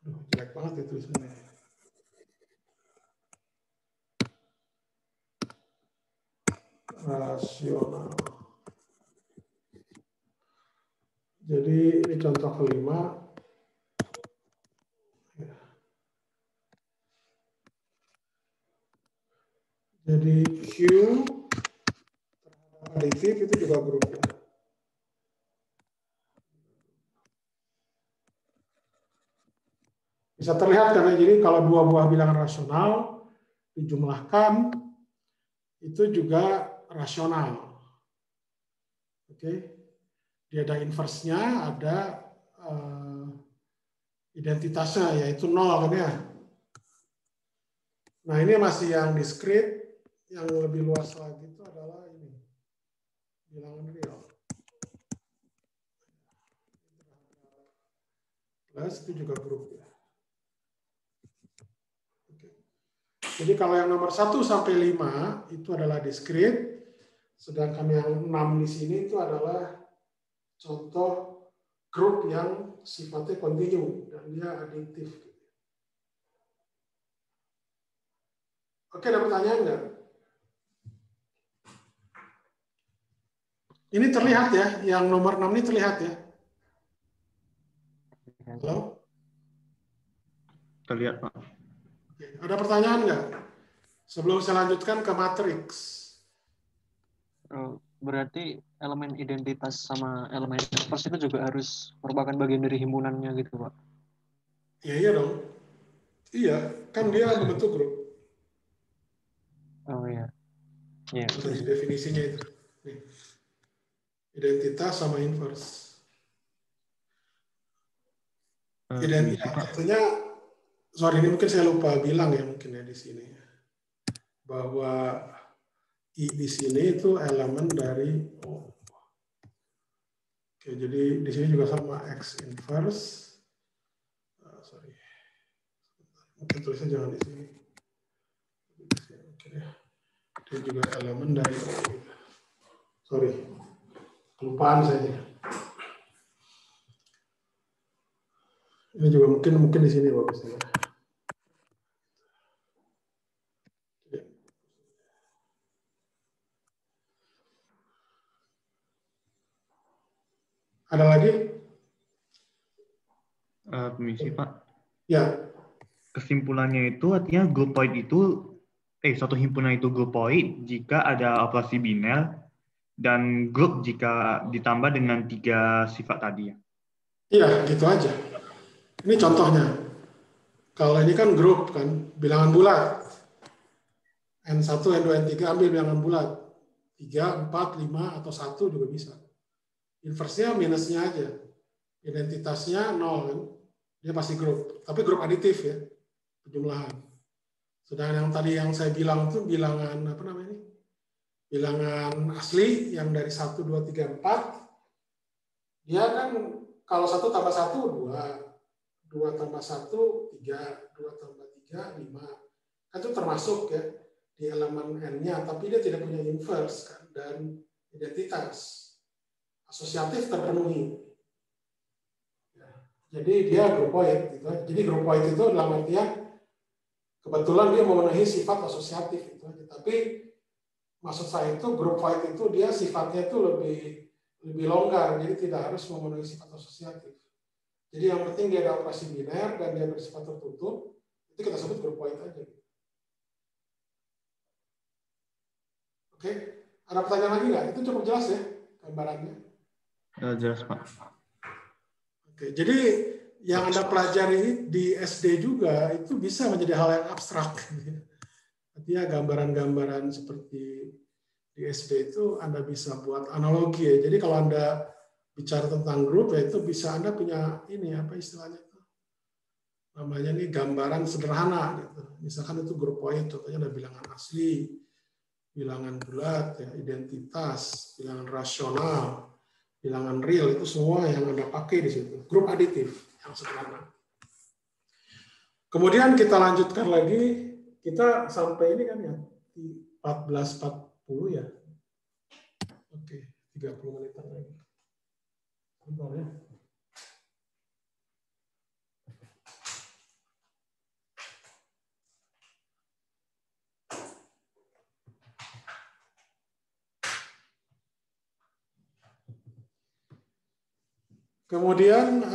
Jelek banget ya tulisannya. rasional. Jadi ini contoh kelima. Jadi Q aditif itu juga grupnya. Bisa terlihat karena jadi kalau dua buah bilangan rasional dijumlahkan itu juga rasional. Oke, dia ada inverse-nya, ada identitasnya yaitu 0 kan ya. Nah ini masih yang diskrit, yang lebih luas lagi itu adalah ini bilangan real. Plus itu juga grup ya. Oke. Jadi kalau yang nomor 1 sampai 5 itu adalah diskrit, sedangkan yang 6 di sini itu adalah contoh grup yang sifatnya kontinu dan dia adiktif. Oke, ada pertanyaan nggak? Ini terlihat ya, yang nomor 6 ini terlihat ya. Halo? Terlihat, Pak. Oke, ada pertanyaan nggak? Sebelum saya lanjutkan ke matriks. Berarti elemen identitas sama elemen inverse itu juga harus merupakan bagian dari himpunannya gitu, Pak? Iya dong. Iya, kan dia membentuk grup. Oh iya. Iya. Tadi definisinya itu. Nih. Identitas sama inverse. Identitas tentunya, sorry ini mungkin saya lupa bilang ya mungkin ya di sini. Bahwa I di sini itu elemen dari Oke, jadi di sini juga sama X inverse. Sorry. Mungkin tulisnya jangan di sini. Oke ya. Dia juga elemen dari sorry. Kelupaan saya. Ini juga mungkin di sini bagusnya. Ada lagi? Permisi, Pak. Ya. Kesimpulannya itu artinya groupoid itu suatu himpunan itu groupoid jika ada operasi biner dan grup jika ditambah dengan 3 sifat tadi ya. Iya, gitu aja. Ini contohnya. Kalau ini kan grup kan, bilangan bulat. N1, N2, N3 ambil bilangan bulat. 3, 4, 5, atau 1 juga bisa. Inversnya minusnya aja. Identitasnya 0 kan. Dia pasti grup. Tapi grup aditif ya. Penjumlahan. Sedangkan yang tadi yang saya bilang itu bilangan apa namanya ini? Bilangan asli yang dari 1, 2, 3, 4. Dia kan kalau 1 tambah 1, 2. 2 tambah 1, 3. 2 tambah 3, 5. Kan itu termasuk ya di elemen N-nya. Tapi dia tidak punya inverse kan. Dan identitas. Asosiatif terpenuhi. Ya. Jadi dia groupoid. Gitu. Jadi groupoid itu dalam artian kebetulan dia memenuhi sifat asosiatif. Gitu. Tapi maksud saya itu groupoid itu dia sifatnya itu lebih longgar. Jadi tidak harus memenuhi sifat asosiatif. Jadi yang penting dia ada operasi biner dan dia bersifat tertutup. Itu kita sebut groupoid aja. Oke. Ada pertanyaan lagi nggak? Itu cukup jelas ya gambarannya. Jelas, Pak. Oke, jadi yang Anda pelajari di SD juga itu bisa menjadi hal yang abstrak. Artinya gambaran-gambaran seperti di SD itu Anda bisa buat analogi ya. Jadi kalau Anda bicara tentang grup ya itu bisa Anda punya ini apa istilahnya itu. Namanya nih gambaran sederhana gitu. Misalkan itu groupoid, contohnya ada bilangan asli, bilangan bulat, ya, identitas, bilangan rasional, bilangan real itu semua yang Anda pakai di situ. Grup aditif yang sederhana. Kemudian kita lanjutkan lagi, kita sampai ini kan ya di 14.40 ya. Oke, 30 menitan lagi. Bentar ya. Kemudian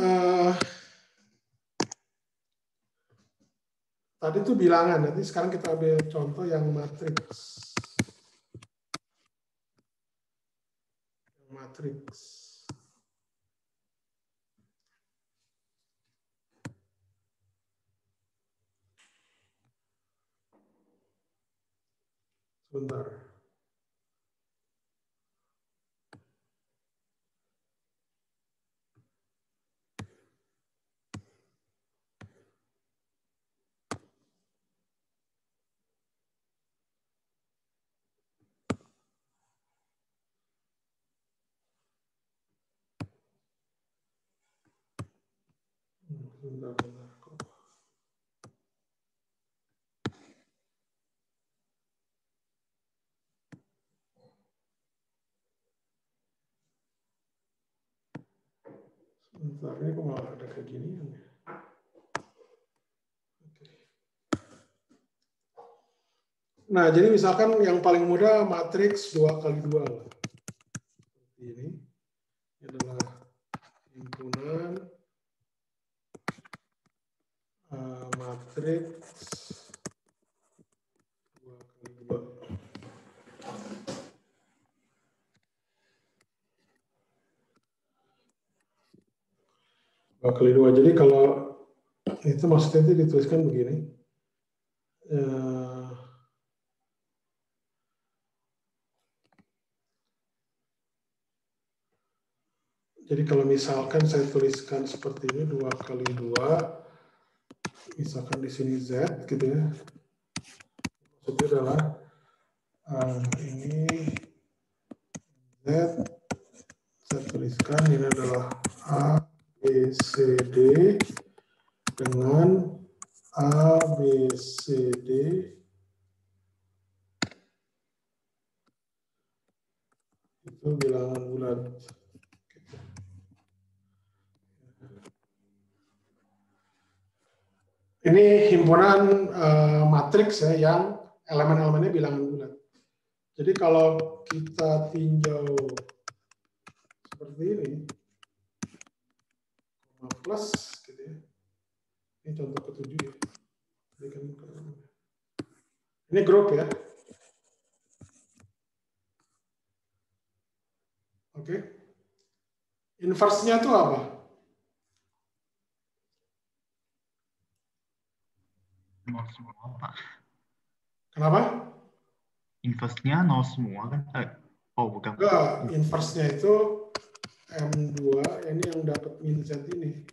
tadi itu bilangan, nanti sekarang kita ambil contoh yang matriks. Sebentar. Sebentar, ini kok malah ada kayak gini ya. Nah, jadi misalkan yang paling mudah matriks 2x2. Ini adalah himpunan matriks 2x2. Kali dua. Jadi kalau itu maksudnya itu dituliskan begini. Jadi kalau misalkan saya tuliskan seperti ini 2x2, misalkan di sini Z gitu ya. Maksudnya adalah ini Z, saya tuliskan ini adalah A, B, C, D dengan A, B, C, D itu bilangan bulat. Ini himpunan matriks ya yang elemen-elemennya bilangan bulat. Jadi kalau kita tinjau seperti ini, plus gitu ya. Ini contoh ketujuh ya. Ini grup ya. Oke. Inverse-nya itu apa? Nol semua, Pak. Kenapa? Inverse-nya nol semua kan? Oh, bukan. Enggak, inverse-nya itu M2, ini yang dapat min Z ini.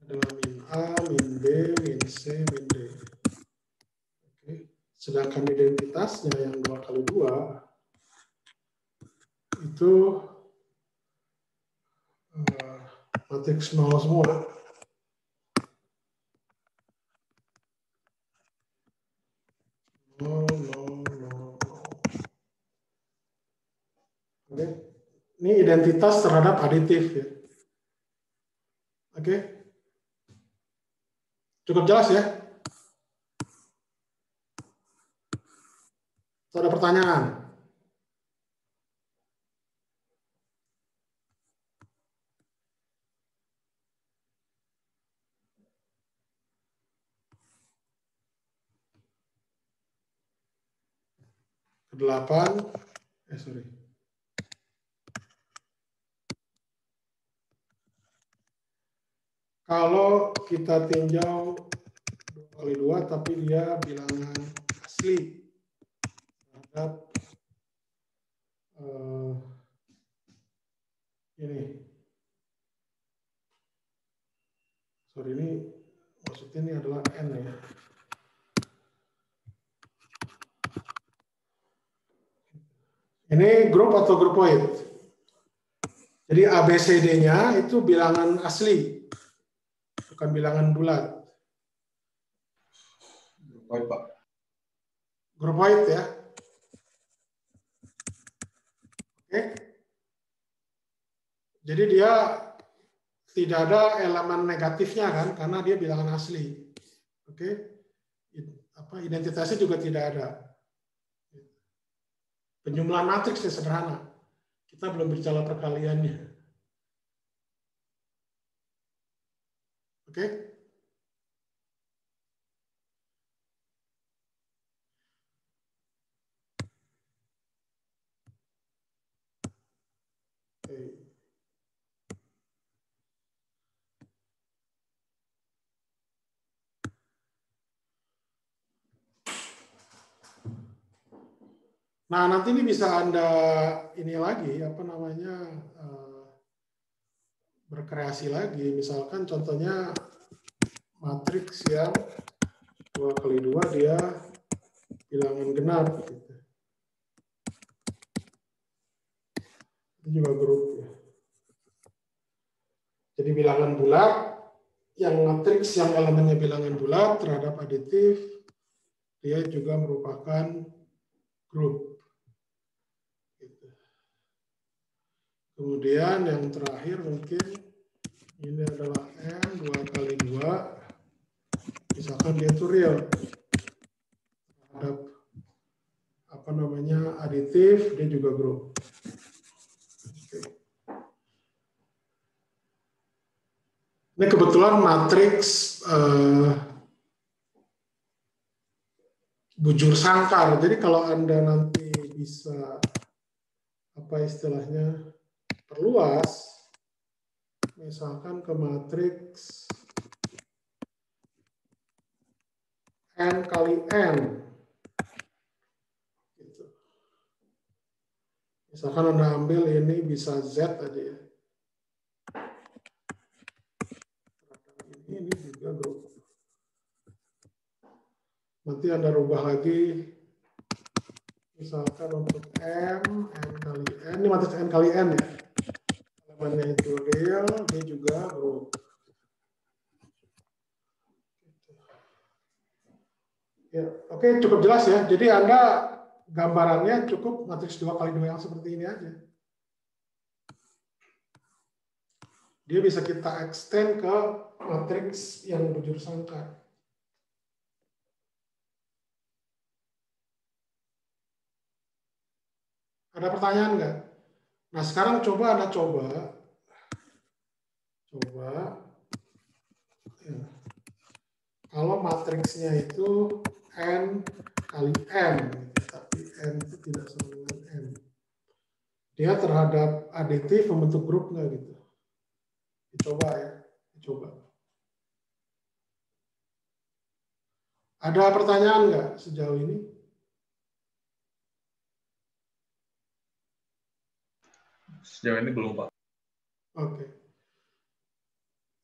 Adalah min A, min B, min C, min D. Oke. Sedangkan identitasnya yang 2x2 itu matriks 0 semua. Oke. Ini identitas terhadap aditif ya. Oke. Cukup jelas ya? Atau ada pertanyaan? Kedelapan, sorry. Kalau kita tinjau 2x2 tapi dia bilangan asli terhadap ini. Sorry, ini maksudnya ini adalah N ya. Ini grup atau grupoid. Jadi ABCD-nya itu bilangan asli, bukan bilangan bulat. Grupoid, Pak. Grupoid ya. Oke. Jadi dia tidak ada elemen negatifnya kan, karena dia bilangan asli. Oke. Identitasnya juga tidak ada. Penjumlahan matriksnya sederhana. Kita belum bicara perkaliannya. Oke? Oke. Nah, nanti ini bisa Anda ini lagi, apa namanya, berkreasi lagi. Misalkan contohnya matriks yang 2 x 2 dia bilangan genap. Gitu. Itu juga grup ya. Jadi bilangan bulat, yang matriks yang elemennya bilangan bulat terhadap aditif, dia juga merupakan grup. Kemudian yang terakhir mungkin ini adalah N 2 x 2. Misalkan dia itu real terhadap apa namanya aditif, dia juga grup. Oke. Ini kebetulan matriks bujur sangkar. Jadi kalau Anda nanti bisa apa istilahnya perluas, misalkan ke matriks N kali N. Gitu. Misalkan Anda ambil ini bisa Z aja ya. Ini juga grup. Nanti Anda rubah lagi. Misalkan untuk M, N kali N. Ini matriks N kali N ya. Elemennya itu real, dia juga grup. Ya, oke, cukup jelas ya. Jadi Anda gambarannya cukup matriks 2 x 2 yang seperti ini aja. Dia bisa kita extend ke matriks yang bujur sangkar. Ada pertanyaan nggak? Nah, sekarang coba Anda coba ya. Kalau matriksnya itu N kali N, tapi N itu tidak sama dengan N. Dia terhadap aditif membentuk grup nggak gitu? Dicoba ya, dicoba. Ada pertanyaan nggak sejauh ini? Sejauh ini belum, Pak. Oke.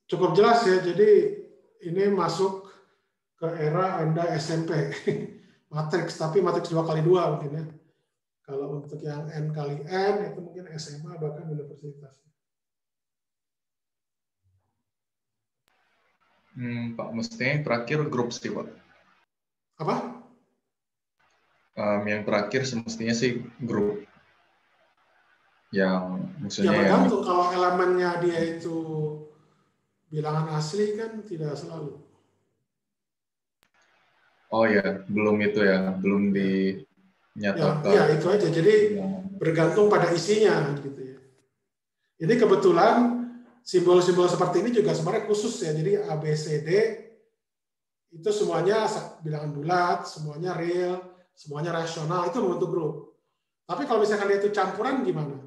Cukup jelas ya, jadi ini masuk ke era Anda SMP. Matriks, tapi matriks 2 x 2 mungkin ya. Kalau untuk yang N kali N, itu mungkin SMA bahkan universitas. Pak, mestinya yang terakhir grup sih, Pak. Apa? Yang terakhir semestinya sih grup. Yang maksudnya Ya bergantung, kalau elemennya dia itu bilangan asli kan tidak selalu. Oh ya, belum itu ya, belum dinyatakan. Ya, itu aja. Jadi bergantung pada isinya gitu ya. Ini kebetulan simbol-simbol seperti ini juga sebenarnya khusus ya. Jadi A, B, C, D itu semuanya bilangan bulat, semuanya real, semuanya rasional, itu membentuk grup. Tapi kalau misalkan dia itu campuran gimana?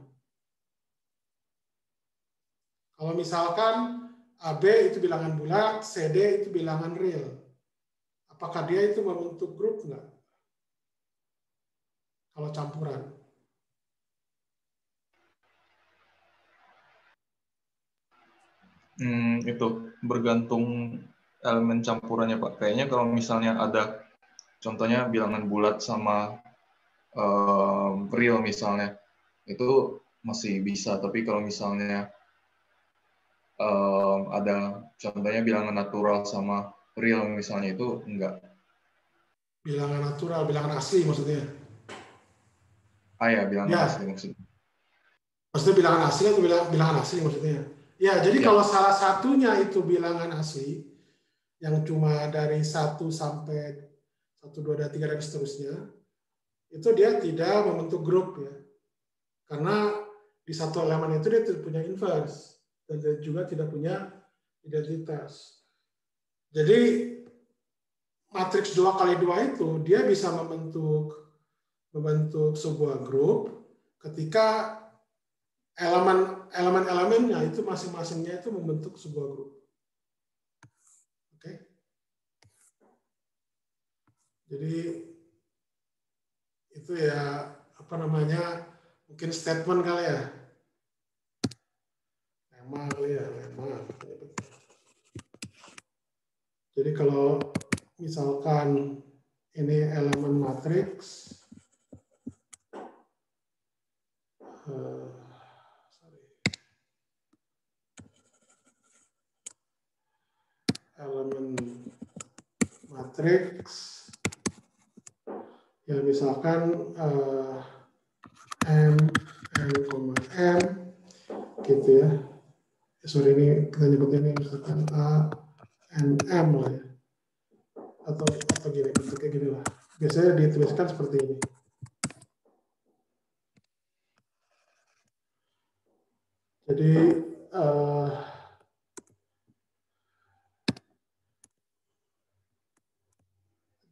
Kalau misalkan AB itu bilangan bulat, CD itu bilangan real. Apakah dia itu membentuk grup enggak? Kalau campuran. Itu bergantung elemen campurannya, Pak. Kayaknya kalau misalnya ada contohnya bilangan bulat sama real misalnya, itu masih bisa. Tapi kalau misalnya ada contohnya bilangan natural sama real misalnya, itu enggak. Bilangan natural, bilangan asli maksudnya? Ya, bilangan asli maksudnya. Maksudnya bilangan asli atau bilangan asli maksudnya? Ya, jadi ya. Kalau salah satunya itu bilangan asli, yang cuma dari 1 sampai 1, 2, 3, dan seterusnya, itu dia tidak membentuk grup ya. Karena di satu elemen itu dia tidak punya inverse, dan dia juga tidak punya identitas. Jadi matriks 2x2 itu dia bisa membentuk sebuah grup ketika elemen-elemennya itu masing-masingnya itu membentuk sebuah grup. Oke. Jadi itu ya apa namanya, mungkin statement kali ya. Lemma kali ya, lemma. Jadi kalau misalkan ini elemen matriks, elemen matriks ya misalkan m gitu ya. Sorry, ini kita nyebut ini misalkan a n m lah ya, atau gini, bentuknya gini lah. Biasanya dituliskan seperti ini.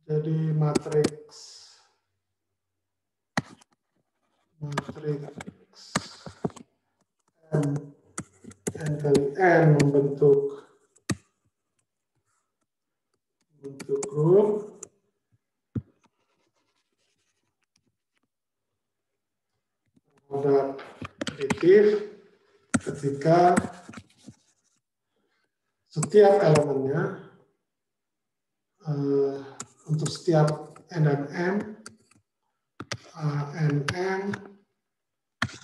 Jadi matriks n kali n membentuk grup terhadap aditif ketika setiap elemennya untuk setiap n dan m, a, n, m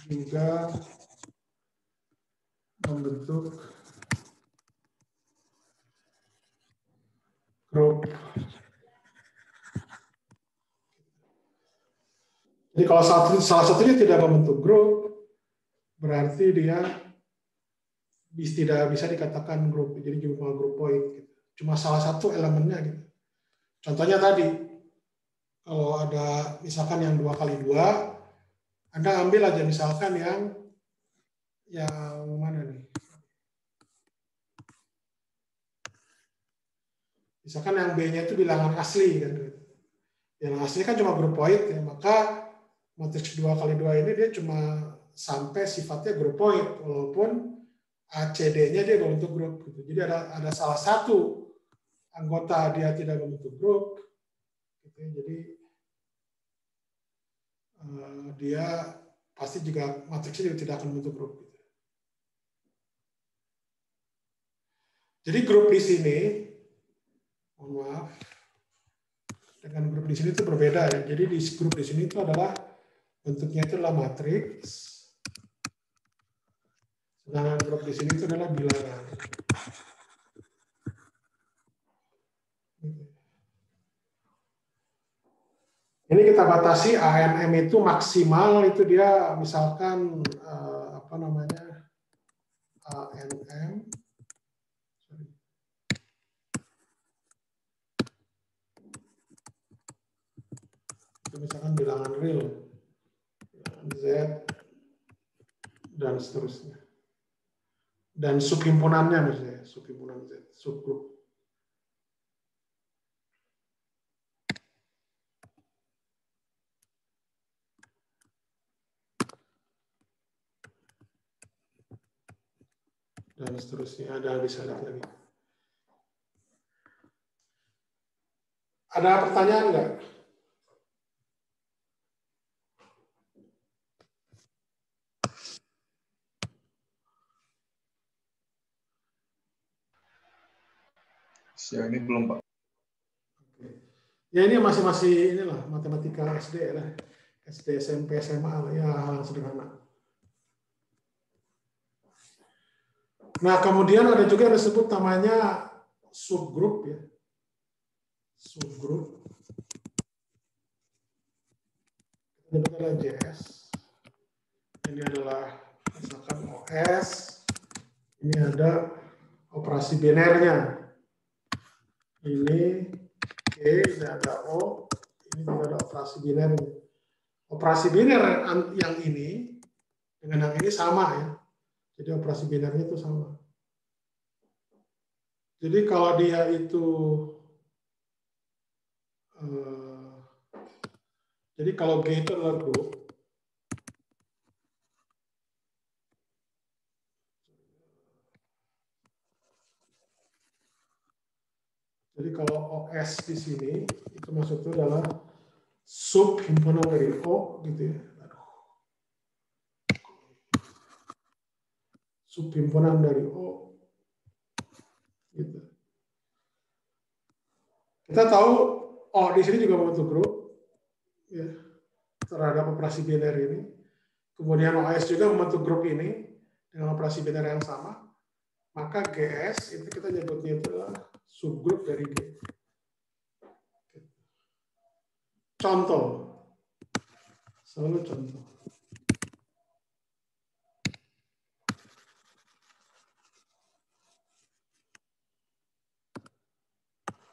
juga membentuk grup. Jadi kalau salah satunya tidak membentuk grup, berarti dia tidak bisa dikatakan grup. Jadi cuma grupoid. Gitu. Cuma salah satu elemennya. Gitu. Contohnya tadi, kalau ada misalkan yang 2x2, Anda ambil aja misalkan yang mana nih? Misalkan yang B-nya itu bilangan asli kan. Bilangan asli kan cuma grupoid ya, maka matriks 2x2 ini dia cuma sampai sifatnya grupoid walaupun ACD-nya dia membentuk grup gitu. Jadi ada salah satu anggota dia tidak membentuk grup gitu. Jadi dia pasti juga matriksnya juga tidak akan membentuk grup gitu. Jadi grup di sini, mohon maaf, dengan grup di sini itu berbeda ya. Jadi di grup di sini itu adalah bentuknya itu adalah matriks. Sedangkan grup di sini itu adalah bilangan. Ini kita batasi ANM itu maksimal itu dia misalkan apa namanya ANM. Itu misalkan bilangan real, Z dan seterusnya. Dan subhimpunannya misalnya, subhimpunan Z, subgrup. Dan seterusnya, ada bisa lihat lagi. Ada pertanyaan nggak? Siang ini belum, Pak. Ya ini masih inilah matematika SD lah, SD, SMP, SMA lah, ya hal sederhana. Nah kemudian ada juga yang disebut namanya subgrup ya, subgrup. Ini adalah JS. Ini adalah misalkan OS. Ini ada operasi binernya. Ini G, ini ada O, ini juga ada operasi biner. Operasi biner yang ini dengan yang ini sama ya. Jadi operasi binernya itu sama. Jadi kalau dia itu jadi kalau G itu adalah grup, jadi kalau OS di sini itu maksudnya adalah sub himpunan dari O gitu ya. Sub himpunan dari O gitu. Kita tahu O di sini juga membentuk grup ya, terhadap operasi biner ini. Kemudian OS juga membentuk grup ini dengan operasi biner yang sama. Maka GS itu kita nyebutnya itu adalah subgrup dari G. Contoh, selalu contoh.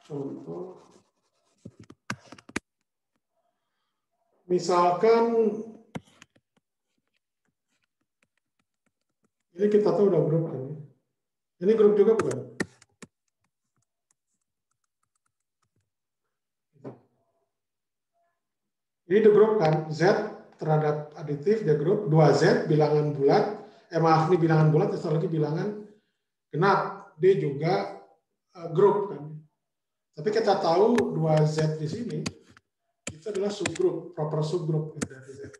Contoh, misalkan ini kita tahu udah grup kan? Ini grup juga bukan? Ini the grup kan, Z terhadap aditif, dia grup, 2Z bilangan bulat, maaf ini bilangan bulat, satu lagi bilangan genap, dia juga grup kan. Tapi kita tahu 2Z di sini, itu adalah subgrup, proper subgrup dari Z.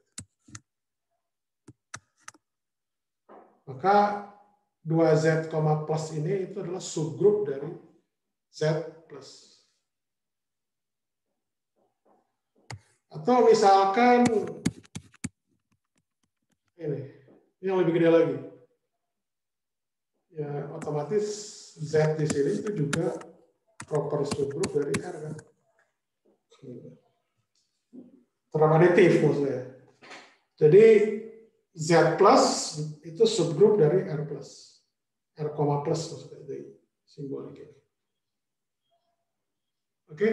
Maka 2Z, plus ini itu adalah subgrup dari Z plus. Atau misalkan ini yang lebih gede lagi. Ya, otomatis Z di sini itu juga proper subgroup dari R kan. Terhadap aditif maksudnya. Jadi Z plus itu subgroup dari R plus. R, plus maksudnya dari simbolik ini. Oke?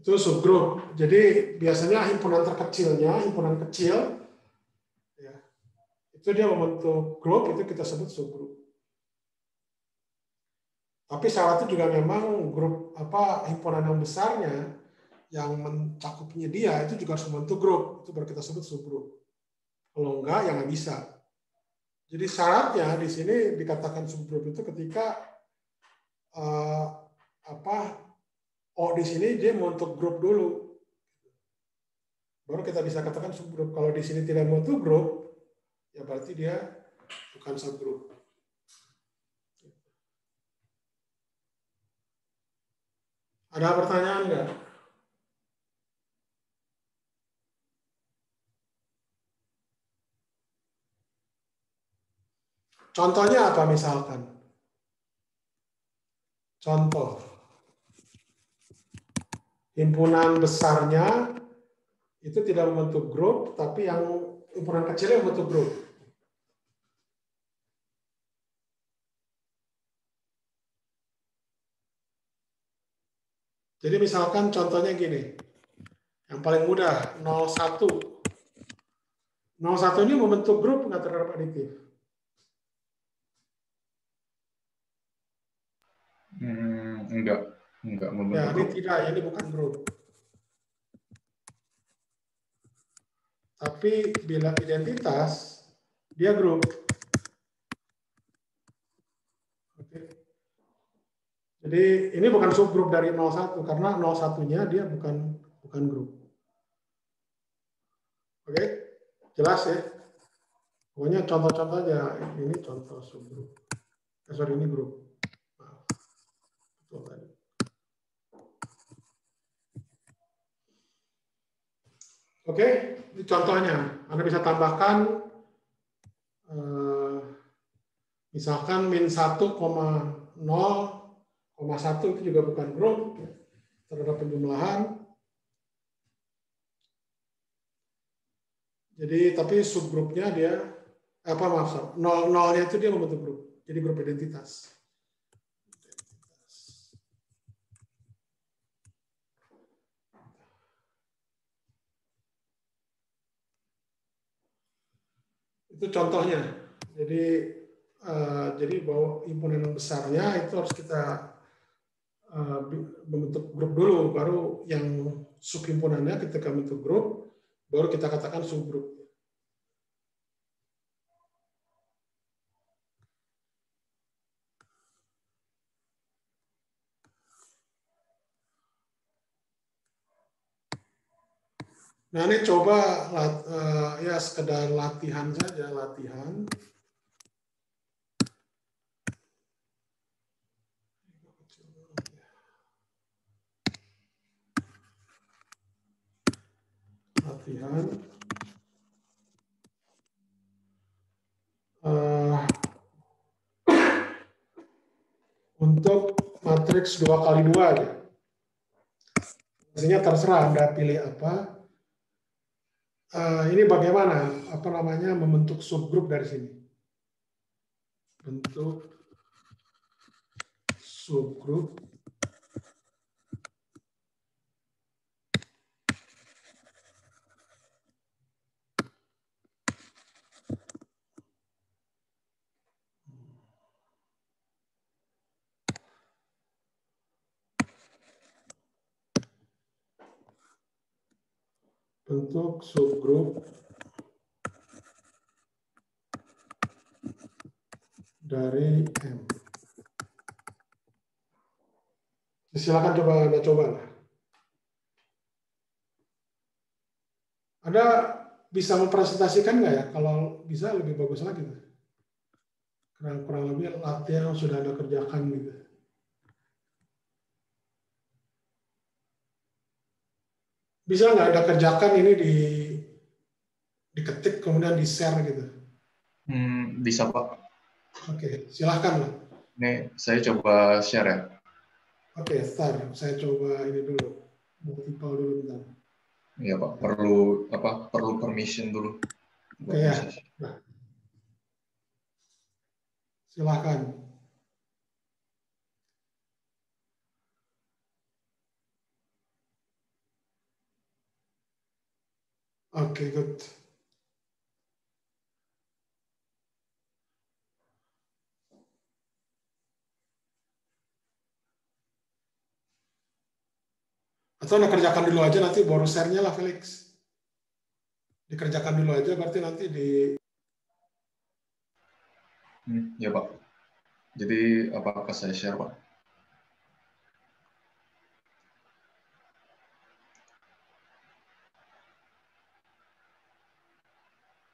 Itu subgrup. Jadi biasanya himpunan terkecilnya, himpunan kecil, ya, itu dia membentuk grup, itu kita sebut subgrup. Tapi syaratnya juga memang grup himpunan yang besarnya, yang mencakupnya dia itu juga harus membentuk grup, itu baru kita sebut subgrup. Kalau enggak, ya nggak bisa. Jadi syaratnya di sini dikatakan subgrup itu ketika O di sini dia membentuk grup dulu. Baru kita bisa katakan subgrup. Kalau di sini tidak membentuk grup, ya berarti dia bukan subgrup. Ada pertanyaan nggak? Contohnya apa misalkan? Contoh. Himpunan besarnya itu tidak membentuk grup, tapi yang himpunan kecilnya membentuk grup. Jadi misalkan contohnya gini, yang paling mudah 01. 01 ini membentuk grup nggak terhadap aditif? Enggak membentuk Ya, ini grup. tidak, ini bukan grup. Tapi bila identitas, dia grup. Oke. Jadi ini bukan subgrup dari 01 karena 01-nya dia bukan grup. Oke, jelas ya. Pokoknya contoh-contoh aja. Ini contoh subgrup. Sorry, ini grup. Maaf. Betul tadi. Oke, ini contohnya. Anda bisa tambahkan misalkan min 1,0,1 itu juga bukan grup terhadap penjumlahan. Jadi tapi subgrupnya dia nolnya itu dia membentuk grup. Jadi grup identitas. Itu contohnya. Jadi bahwa himpunan besarnya itu harus kita membentuk grup dulu, baru yang subhimpunannya ketika membentuk grup, baru kita katakan subgrup. Nah ini coba ya sekedar latihan saja, latihan. Untuk matriks 2x2 aja. Maksudnya terserah Anda pilih apa. Ini bagaimana membentuk subgrup dari sini. Bentuk subgrup dari M. Silakan Anda coba. Anda bisa mempresentasikan nggak ya? Kalau bisa lebih bagus lagi. Kurang lebih latihan yang sudah Anda kerjakan gitu. Bisa nggak Anda kerjakan ini diketik kemudian di-share gitu? Bisa Pak. Oke, silahkan lah. Ini saya coba share ya. Oke, start. Saya coba ini dulu. Multiple dulu bentar. Iya Pak, perlu permission dulu. Oke ya. Nah. Silahkan. Oke, good. Atau Anda kerjakan dulu aja, nanti baru share-nya lah, Felix. Dikerjakan dulu aja, berarti nanti di... Ya Pak. Jadi apakah saya share Pak?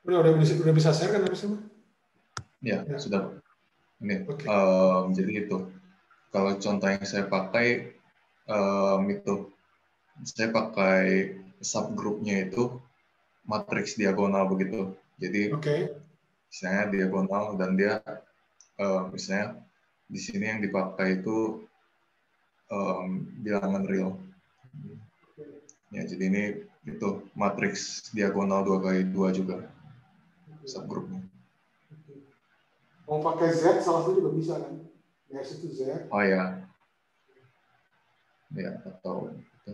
Udah bisa share kan harusnya? Ya, sudah Pak. Ini, okay. Jadi itu. Kalau contoh yang saya pakai, saya pakai subgrupnya itu matriks diagonal begitu. Jadi misalnya diagonal dan dia misalnya di sini yang dipakai itu bilangan real. Ya, jadi ini itu matriks diagonal 2x2 juga subgrupnya. Mau pakai Z salah satu juga bisa kan? S itu Z. Oh ya. Ya, atau itu.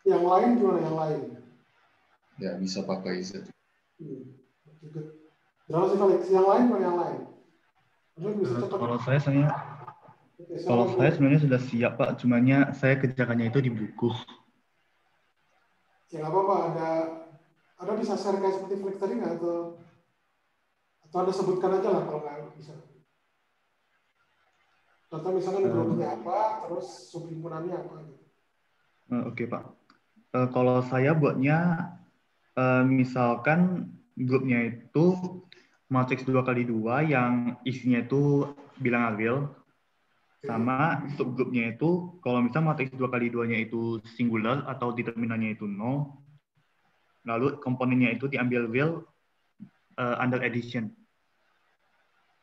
Yang lain gimana yang lain? Ya, bisa pakai Z. Terus yang lain gimana yang lain? Kalau saya sebenarnya sudah siap Pak, cumannya saya kerjakannya itu di buku. Ya nggak apa-apa, ada bisa share kayak seperti Felix tadi nggak, atau Anda sebutkan aja lah kalau nggak bisa. Contoh misalkan grupnya apa, terus subhimpunannya apa gitu. Oke Pak. Kalau saya buatnya misalkan grupnya itu matriks 2x2 yang isinya itu bilangan real, sama subgrupnya itu kalau misalnya matriks 2x2-nya itu singular atau determinannya itu 0, lalu komponennya itu diambil real under addition.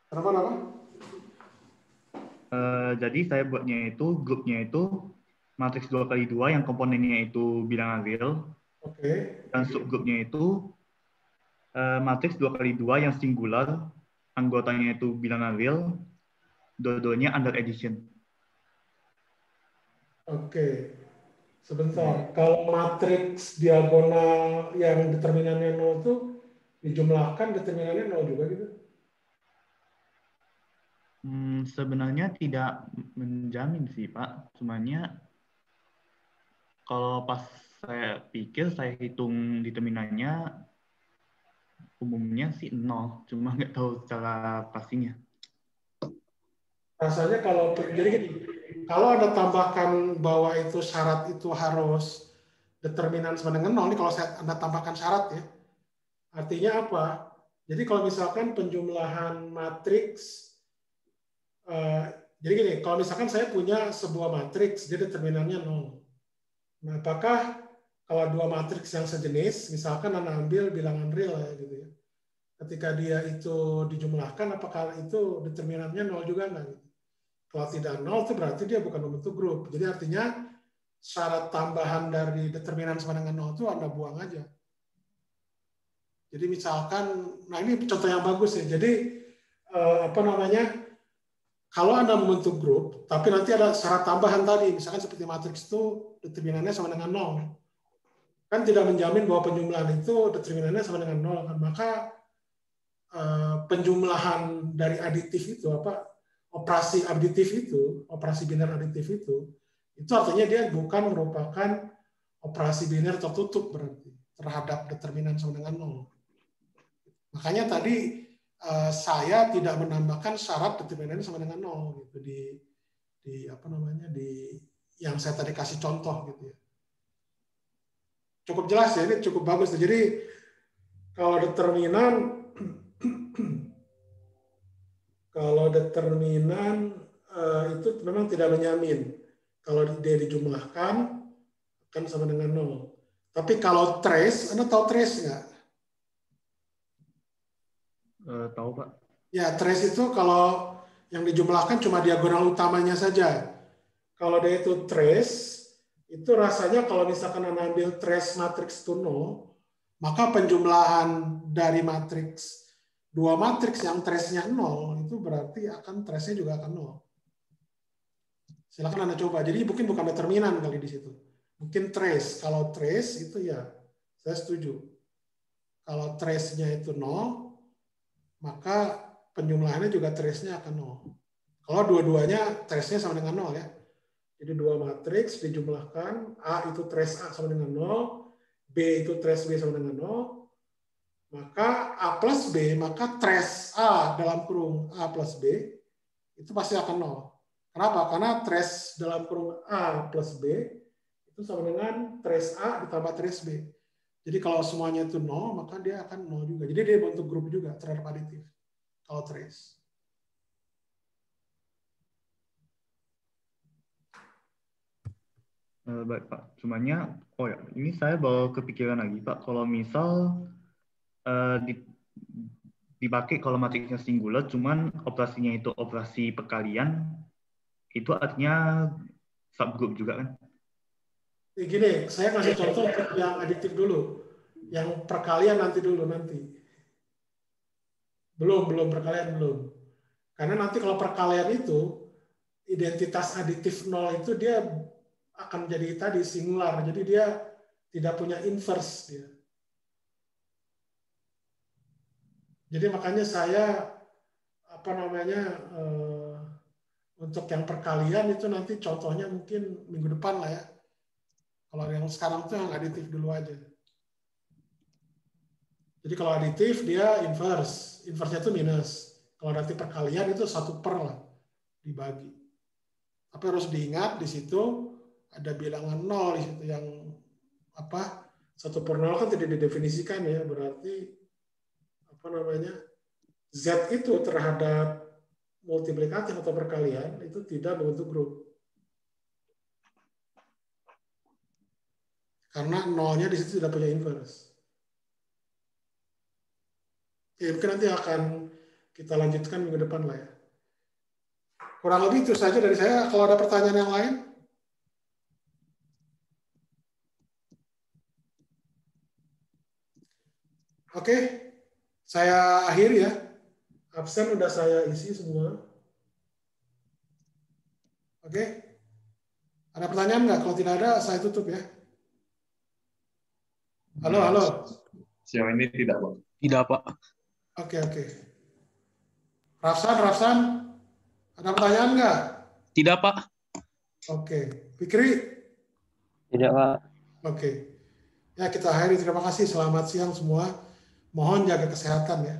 Kenapa? Jadi saya buatnya itu grupnya itu matriks 2x2 yang komponennya itu bilangan real. Dan subgrupnya itu matriks 2x2 yang singular, anggotanya itu bilangan real, dua-duanya under addition. Oke. Sebentar. Kalau matriks diagonal yang determinannya 0 itu dijumlahkan determinannya 0 juga gitu. Sebenarnya tidak menjamin sih Pak, cumannya kalau pas saya pikir, saya hitung determinannya umumnya sih 0, cuma nggak tahu secara pastinya. Rasanya kalau jadi gini, kalau Anda tambahkan bahwa itu syarat itu harus determinan sama dengan 0, ini kalau Anda tambahkan syarat ya, artinya apa? Jadi kalau misalkan penjumlahan matriks, jadi gini, kalau misalkan saya punya sebuah matriks, dia determinannya 0. Nah, apakah kalau dua matriks yang sejenis, misalkan Anda ambil bilangan real ya gitu ya, ketika dia itu dijumlahkan, apakah itu determinannya 0 juga nggak? Gitu. Kalau tidak 0, itu berarti dia bukan membentuk grup. Jadi artinya syarat tambahan dari determinan sama dengan 0 itu Anda buang aja. Jadi misalkan, nah ini contoh yang bagus ya. Jadi kalau Anda membentuk grup, tapi nanti ada syarat tambahan tadi, misalkan seperti matriks itu determinannya sama dengan 0. Kan tidak menjamin bahwa penjumlahan itu determinannya sama dengan 0. Kan? Maka penjumlahan dari aditif itu, operasi aditif itu, operasi biner aditif itu artinya dia bukan merupakan operasi biner tertutup berarti terhadap determinan sama dengan 0. Makanya tadi saya tidak menambahkan syarat determinannya sama dengan 0 gitu di yang saya tadi kasih contoh gitu ya. Cukup jelas ya, ini cukup bagus. Jadi kalau determinan itu memang tidak menjamin kalau dia dijumlahkan akan sama dengan 0. Tapi kalau trace, Anda tahu trace nggak? Tahu Pak. Ya, trace itu kalau yang dijumlahkan cuma diagonal utamanya saja. Kalau dia itu trace, itu rasanya kalau misalkan Anda ambil trace matriks itu 0, maka penjumlahan dari matriks dua matriks yang trace-nya 0 itu berarti akan trace-nya juga akan 0. Silakan Anda coba. Jadi mungkin bukan determinan kali di situ. Mungkin trace. Kalau trace itu ya saya setuju. Kalau trace-nya itu 0, maka penjumlahannya juga trace-nya akan 0. Kalau dua-duanya trace-nya sama dengan 0 ya. Jadi dua matriks dijumlahkan, A itu trace A sama dengan 0, B itu trace B sama dengan 0, maka A plus B, maka trace A dalam kurung A plus B itu pasti akan 0. Kenapa? Karena trace dalam kurung A plus B itu sama dengan trace A ditambah trace B. Jadi kalau semuanya itu 0, maka dia akan 0 juga. Jadi dia bentuk grup juga terhadap aditif. Kalau trace. Baik Pak, cumannya, ini saya baru kepikiran lagi Pak, kalau misal dipakai kalau matriksnya singular, cuman operasinya itu operasi perkalian, itu artinya subgroup juga kan? Gini, saya kasih contoh untuk yang aditif dulu. Yang perkalian nanti. Belum perkalian belum. Karena nanti kalau perkalian itu, identitas aditif 0 itu dia akan jadi tadi singular. Jadi dia tidak punya inverse dia. Jadi makanya saya untuk yang perkalian itu nanti contohnya mungkin minggu depan lah ya. Kalau yang sekarang tuh yang aditif dulu aja. Jadi kalau aditif dia inverse. Inverse-nya itu minus. Kalau nanti perkalian itu 1/4 lah dibagi. Tapi harus diingat di situ ada bilangan 0 di situ yang 1/0 kan tidak didefinisikan ya, berarti Z itu terhadap multiplikatif atau perkalian itu tidak membentuk grup. Karena 0-nya di situ tidak punya inverse. Ya, mungkin nanti akan kita lanjutkan minggu depan lah ya. Kurang lebih itu saja dari saya. Kalau ada pertanyaan yang lain? Oke, saya akhiri ya. Absen udah saya isi semua. Oke. Ada pertanyaan nggak? Kalau tidak ada, saya tutup ya. Halo. Sejauh ini tidak, Pak. Tidak, Pak. Oke. Rafsan, ada pertanyaan nggak? Tidak, Pak. Oke. Fikri? Tidak, Pak. Oke. Ya, kita akhiri. Terima kasih. Selamat siang semua. Mohon jaga kesehatan ya.